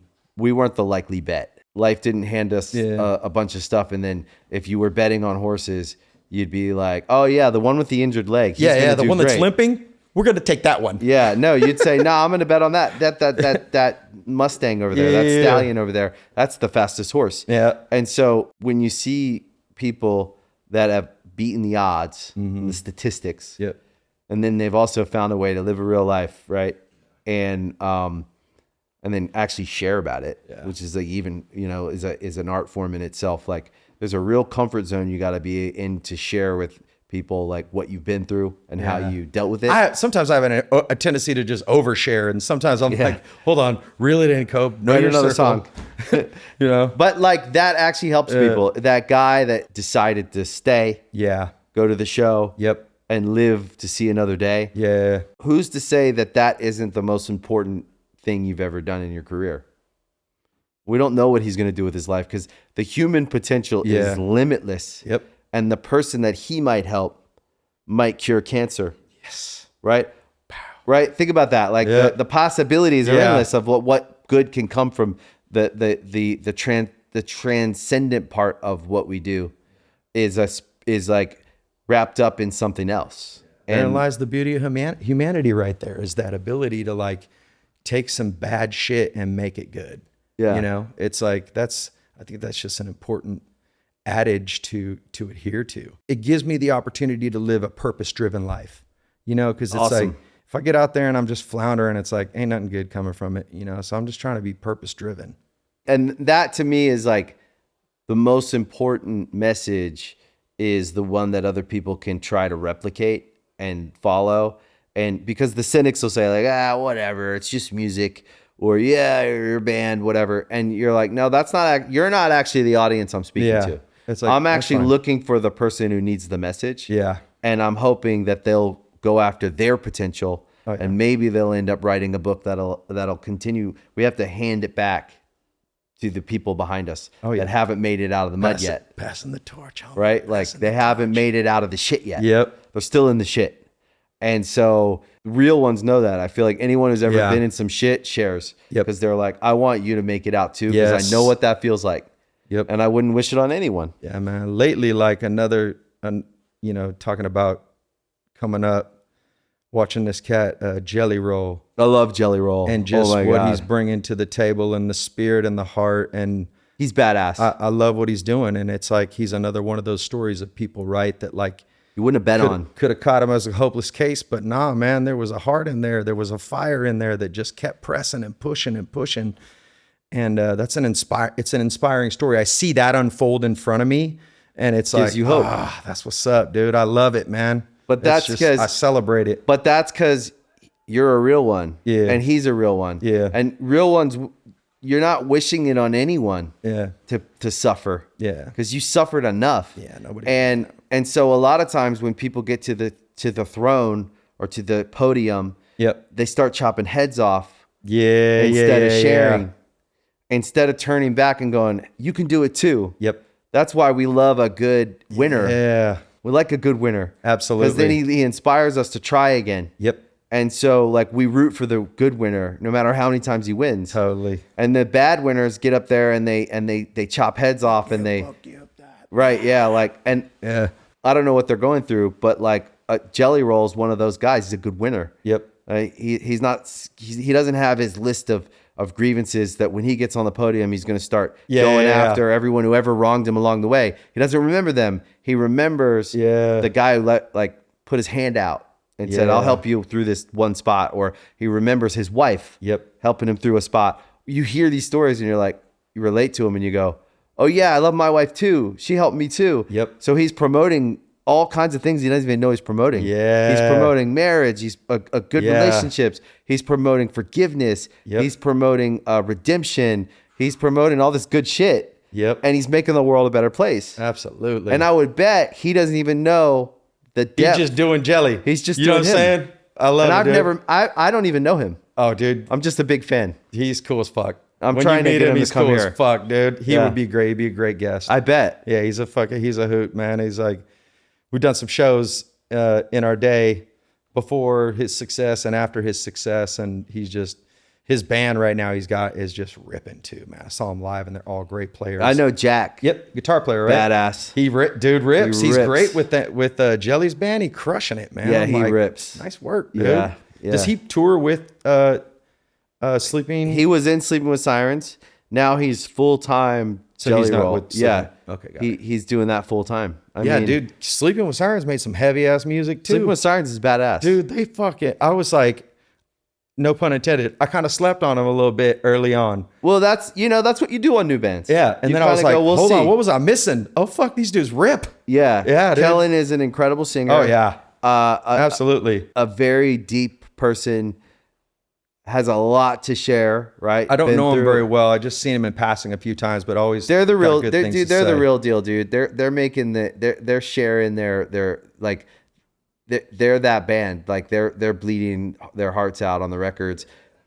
Speaker 1: bet. Life didn't hand us a bunch of stuff. And then if you were betting on horses, you'd be like, oh yeah, the one with the injured leg.
Speaker 3: The one that's limping. We're going to take that one.
Speaker 1: Yeah, no, you'd say, no, I'm going to bet on that Mustang over there, that stallion over there. That's the fastest horse.
Speaker 3: Yeah.
Speaker 1: And so when you see people that have beaten the odds, the statistics, and then they've also found a way to live a real life, right? And then actually share about it, which is like even, you know, is an art form in itself. Like there's a real comfort zone you got to be in to share with people like what you've been through and how you dealt with it.
Speaker 3: Sometimes I have a tendency to just overshare, and sometimes I'm like, hold on, reel it in, Cope.
Speaker 1: Write another song.
Speaker 3: You know,
Speaker 1: but like that actually helps people. That guy that decided to stay, go to the show, and live to see another day.
Speaker 3: Yeah.
Speaker 1: Who's to say that isn't the most important thing you've ever done in your career? We don't know what he's going to do with his life because the human potential is limitless.
Speaker 3: Yep.
Speaker 1: And the person that he might help might cure cancer.
Speaker 3: Yes.
Speaker 1: Right? Right? Think about that. Like the possibilities are endless of what good can come from the transcendent part of what we do is like wrapped up in something else.
Speaker 3: Therein lies the beauty of humanity right there, is that ability to like take some bad shit and make it good.
Speaker 1: Yeah.
Speaker 3: You know, it's like I think that's just an important adage to adhere to. It gives me the opportunity to live a purpose-driven life, because it's
Speaker 1: Awesome.
Speaker 3: like, if I get out there and I'm just floundering, it's like, ain't nothing good coming from it, So I'm just trying to be purpose-driven.
Speaker 1: And that to me is like the most important message, is the one that other people can try to replicate and follow. And because the cynics will say like, whatever, it's just music, or your band, whatever. And you're like, no, you're not actually the audience I'm speaking to.
Speaker 3: It's like,
Speaker 1: I'm actually looking for the person who needs the message.
Speaker 3: Yeah.
Speaker 1: And I'm hoping that they'll go after their potential, and maybe they'll end up writing a book that'll continue. We have to hand it back to the people behind us that haven't made it out of the mud yet.
Speaker 3: Passing the torch. Homie.
Speaker 1: Right? Like they haven't made it out of the shit yet.
Speaker 3: Yep.
Speaker 1: They're still in the shit. And so real ones know that. I feel like anyone who's ever been in some shit shares, because they're like, I want you to make it out too, because I know what that feels like.
Speaker 3: Yep.
Speaker 1: And I wouldn't wish it on anyone.
Speaker 3: Yeah, man. Lately, like talking about coming up, watching this cat, Jelly Roll.
Speaker 1: I love Jelly Roll.
Speaker 3: And just what he's bringing to the table, and the spirit and the heart. And
Speaker 1: he's badass.
Speaker 3: I love what he's doing. And it's like, he's another one of those stories that people write that like,
Speaker 1: you wouldn't have bet on.
Speaker 3: Could have caught him as a hopeless case, but nah, man, there was a heart in there. There was a fire in there that just kept pressing and pushing and pushing. And it's an inspiring story. I see that unfold in front of me, and it's
Speaker 1: Gives
Speaker 3: like,
Speaker 1: you hope.
Speaker 3: That's what's up, dude. I love it, man.
Speaker 1: But that's because
Speaker 3: I celebrate it.
Speaker 1: But that's because you're a real one.
Speaker 3: Yeah.
Speaker 1: And he's a real one.
Speaker 3: Yeah.
Speaker 1: And real ones, you're not wishing it on anyone.
Speaker 3: Yeah.
Speaker 1: To suffer.
Speaker 3: Yeah.
Speaker 1: Because you suffered enough.
Speaker 3: Yeah. Nobody.
Speaker 1: And so a lot of times when people get to the throne or to the podium, they start chopping heads off.
Speaker 3: Yeah.
Speaker 1: Instead of sharing.
Speaker 3: Yeah.
Speaker 1: Instead of turning back and going, you can do it too.
Speaker 3: Yep.
Speaker 1: That's why we love a good winner.
Speaker 3: Yeah.
Speaker 1: We like a good winner.
Speaker 3: Absolutely.
Speaker 1: Because then he inspires us to try again.
Speaker 3: Yep.
Speaker 1: And so like we root for the good winner no matter how many times he wins.
Speaker 3: Totally.
Speaker 1: And the bad winners get up there and they chop heads off and they right, yeah, like, and I don't know what they're going through, but like Jelly Roll's one of those guys. He's a good winner.
Speaker 3: Yep.
Speaker 1: He doesn't have his list of grievances that when he gets on the podium, he's going to start going after everyone who ever wronged him along the way. He doesn't remember them. He remembers the guy who put his hand out and said, I'll help you through this one spot. Or he remembers his wife helping him through a spot. You hear these stories and you're like, you relate to him and you go, oh yeah, I love my wife too. She helped me too.
Speaker 3: Yep.
Speaker 1: So he's promoting all kinds of things he doesn't even know he's promoting.
Speaker 3: Yeah.
Speaker 1: He's promoting marriage. He's a good relationships. He's promoting forgiveness.
Speaker 3: Yep.
Speaker 1: He's promoting redemption. He's promoting all this good shit.
Speaker 3: Yep.
Speaker 1: And he's making the world a better place.
Speaker 3: Absolutely.
Speaker 1: And I would bet he doesn't even know the depth.
Speaker 3: He's just doing jelly.
Speaker 1: He's just
Speaker 3: you
Speaker 1: doing
Speaker 3: know what I'm saying? I love
Speaker 1: and
Speaker 3: it, dude.
Speaker 1: I don't even know him.
Speaker 3: Oh, dude.
Speaker 1: I'm just a big fan.
Speaker 3: He's cool as fuck.
Speaker 1: I'm
Speaker 3: when
Speaker 1: trying
Speaker 3: you
Speaker 1: to
Speaker 3: meet
Speaker 1: get
Speaker 3: him,
Speaker 1: him
Speaker 3: he's
Speaker 1: to come
Speaker 3: cool
Speaker 1: here.
Speaker 3: as fuck, dude. He would be great. He'd be a great guest.
Speaker 1: I bet.
Speaker 3: Yeah, he's a hoot, man. He's like, we've done some shows in our day before his success and after his success, and his band right now is just ripping too, man. I saw him live, and they're all great players.
Speaker 1: I know Jack.
Speaker 3: Yep, guitar player, right?
Speaker 1: Badass.
Speaker 3: Dude rips.
Speaker 1: He
Speaker 3: He's
Speaker 1: rips.
Speaker 3: great with Jelly's band. He crushing it, man.
Speaker 1: Yeah,
Speaker 3: I'm
Speaker 1: he
Speaker 3: like,
Speaker 1: rips.
Speaker 3: Nice work, dude.
Speaker 1: Yeah.
Speaker 3: Does he tour with Sleeping?
Speaker 1: He was in Sleeping with Sirens. Now he's full-time Jelly
Speaker 3: he's not
Speaker 1: Roll.
Speaker 3: with
Speaker 1: Yeah.
Speaker 3: Okay, got it.
Speaker 1: He's doing that full-time. I mean,
Speaker 3: dude. Sleeping with Sirens made some heavy ass music too.
Speaker 1: Sleeping with Sirens is badass.
Speaker 3: Dude, they fucking. I was like, no pun intended. I kind of slept on them a little bit early on.
Speaker 1: Well, that's what you do on new bands.
Speaker 3: Yeah, and
Speaker 1: You
Speaker 3: then I was
Speaker 1: kinda
Speaker 3: like,
Speaker 1: go, we'll
Speaker 3: hold on,
Speaker 1: see.
Speaker 3: what was I missing? Oh fuck, these dudes rip.
Speaker 1: Yeah.
Speaker 3: Yeah, dude.
Speaker 1: Kellen is an incredible singer.
Speaker 3: Oh yeah,
Speaker 1: A
Speaker 3: absolutely.
Speaker 1: very deep person. Has a lot to share, right?
Speaker 3: I don't
Speaker 1: Been
Speaker 3: know them
Speaker 1: through-
Speaker 3: very well. I just seen him in passing a few times, but always
Speaker 1: They're the
Speaker 3: got
Speaker 1: real.
Speaker 3: good
Speaker 1: They're,
Speaker 3: things
Speaker 1: dude,
Speaker 3: to
Speaker 1: they're the
Speaker 3: say.
Speaker 1: real deal, dude. They're making they're sharing their like they're that band. Like they're bleeding their hearts out on the records.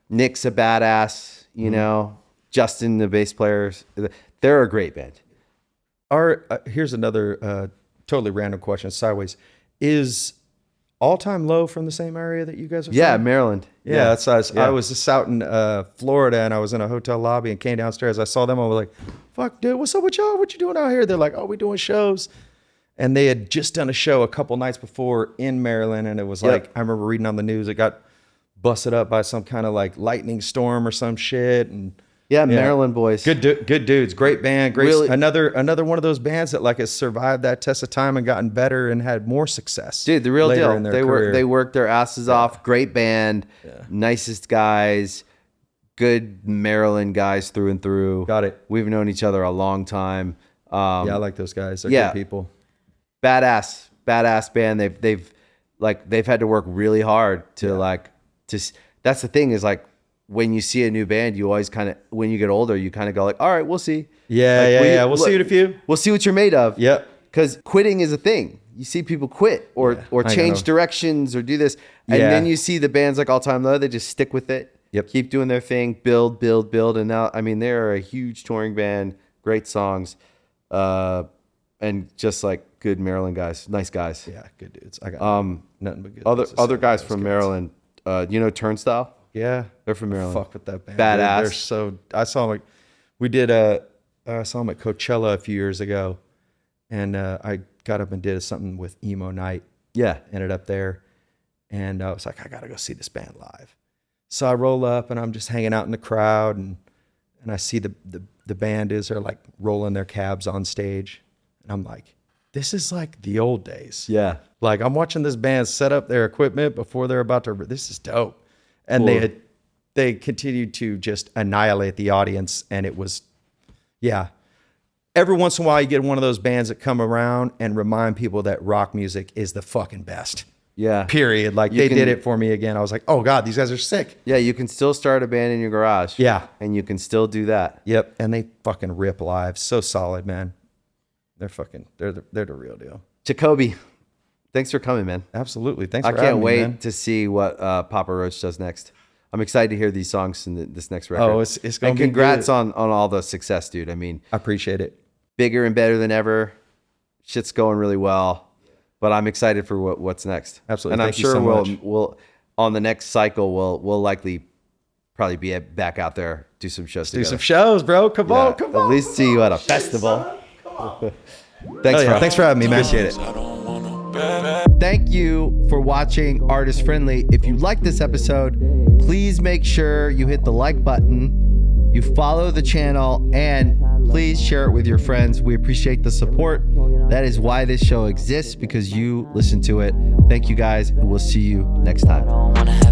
Speaker 1: Nick's a badass, you know. Justin, the bass players, they're a great band.
Speaker 3: Here's another totally random question, sideways. Is All Time Low from the same area that you guys are
Speaker 1: Yeah,
Speaker 3: from?
Speaker 1: Maryland.
Speaker 3: Yeah, that's us.
Speaker 1: Yeah.
Speaker 3: I was just out in Florida, and I was in a hotel lobby and came downstairs. I saw them. I was like, fuck, dude, what's up with y'all? What you doing out here? They're like, oh, we doing shows. And they had just done a show a couple nights before in Maryland, and it was like, I remember reading on the news, it got busted up by some kind of like lightning storm or some shit. And
Speaker 1: Yeah, Maryland boys.
Speaker 3: Good dudes. Great band. Great.
Speaker 1: Really-
Speaker 3: Another one of those bands that like has survived that test of time and gotten better and had more success.
Speaker 1: Dude, the real
Speaker 3: later
Speaker 1: deal.
Speaker 3: in their
Speaker 1: They
Speaker 3: career.
Speaker 1: worked their asses off. Great band. Nicest guys. Good Maryland guys through and through.
Speaker 3: Got it.
Speaker 1: We've known each other a long time.
Speaker 3: Yeah, I like those guys. They're
Speaker 1: yeah.
Speaker 3: good people.
Speaker 1: Badass band. They've had to work really hard to that's the thing is like when you see a new band, you always kind of, when you get older, you kind of go like, all right, we'll see.
Speaker 3: Yeah. We'll see it a few.
Speaker 1: We'll see what you're made of.
Speaker 3: Yep.
Speaker 1: Because quitting is a thing. You see people quit or change directions or do this. And then you see the bands like All Time Low, they just stick with it.
Speaker 3: Yep.
Speaker 1: Keep doing their thing, build. And now, I mean, they're a huge touring band, great songs, and just like good Maryland guys, nice guys.
Speaker 3: Yeah, good dudes. I got nothing but good.
Speaker 1: Other guys from Maryland, Turnstile?
Speaker 3: Yeah,
Speaker 1: They're from Maryland.
Speaker 3: Fuck with that band.
Speaker 1: Badass.
Speaker 3: They're so. I saw them. I saw them at Coachella a few years ago, and I got up and did something with Emo Night.
Speaker 1: Yeah.
Speaker 3: Ended up there, and I was like, I gotta go see this band live. So I roll up, and I'm just hanging out in the crowd, and I see the band they're like rolling their cabs on stage, and I'm like, this is like the old days.
Speaker 1: Yeah.
Speaker 3: Like I'm watching this band set up their equipment before they're about to. This is dope. And
Speaker 1: Cool.
Speaker 3: they continued to just annihilate the audience, and it was, yeah. Every once in a while, you get one of those bands that come around and remind people that rock music is the fucking best.
Speaker 1: Yeah.
Speaker 3: Period. Like they did it for me again. I was like, oh God, these guys are sick.
Speaker 1: Yeah, you can still start a band in your garage.
Speaker 3: Yeah.
Speaker 1: And you can still do that.
Speaker 3: Yep. And they fucking rip live. So solid, man. They're the real deal.
Speaker 1: Jacoby, thanks for coming, man.
Speaker 3: Absolutely. Thanks
Speaker 1: I
Speaker 3: for
Speaker 1: can't
Speaker 3: having
Speaker 1: wait
Speaker 3: me, man.
Speaker 1: to see what Papa Roach does next. I'm excited to hear these songs in this next record.
Speaker 3: Oh, it's gonna
Speaker 1: and
Speaker 3: be
Speaker 1: congrats
Speaker 3: good.
Speaker 1: on all the success, dude. I mean,
Speaker 3: I appreciate it.
Speaker 1: bigger and better than ever. Shit's going really well, but I'm excited for what's next.
Speaker 3: Absolutely.
Speaker 1: And I'm
Speaker 3: Thank you
Speaker 1: sure
Speaker 3: so much.
Speaker 1: we'll on the next cycle we'll likely probably be back out there, do some shows
Speaker 3: Do
Speaker 1: together.
Speaker 3: some shows, bro. Come on.
Speaker 1: At least see you at a festival. Thanks, bro.
Speaker 3: Thanks for having me, man.
Speaker 1: Appreciate it. Thank you for watching Artist Friendly. If you like this episode, please make sure you hit the like button, you follow the channel, and please share it with your friends. We appreciate the support. That is why this show exists, because you listen to it. Thank you guys, and we'll see you next time.
Speaker 2: I don't wanna have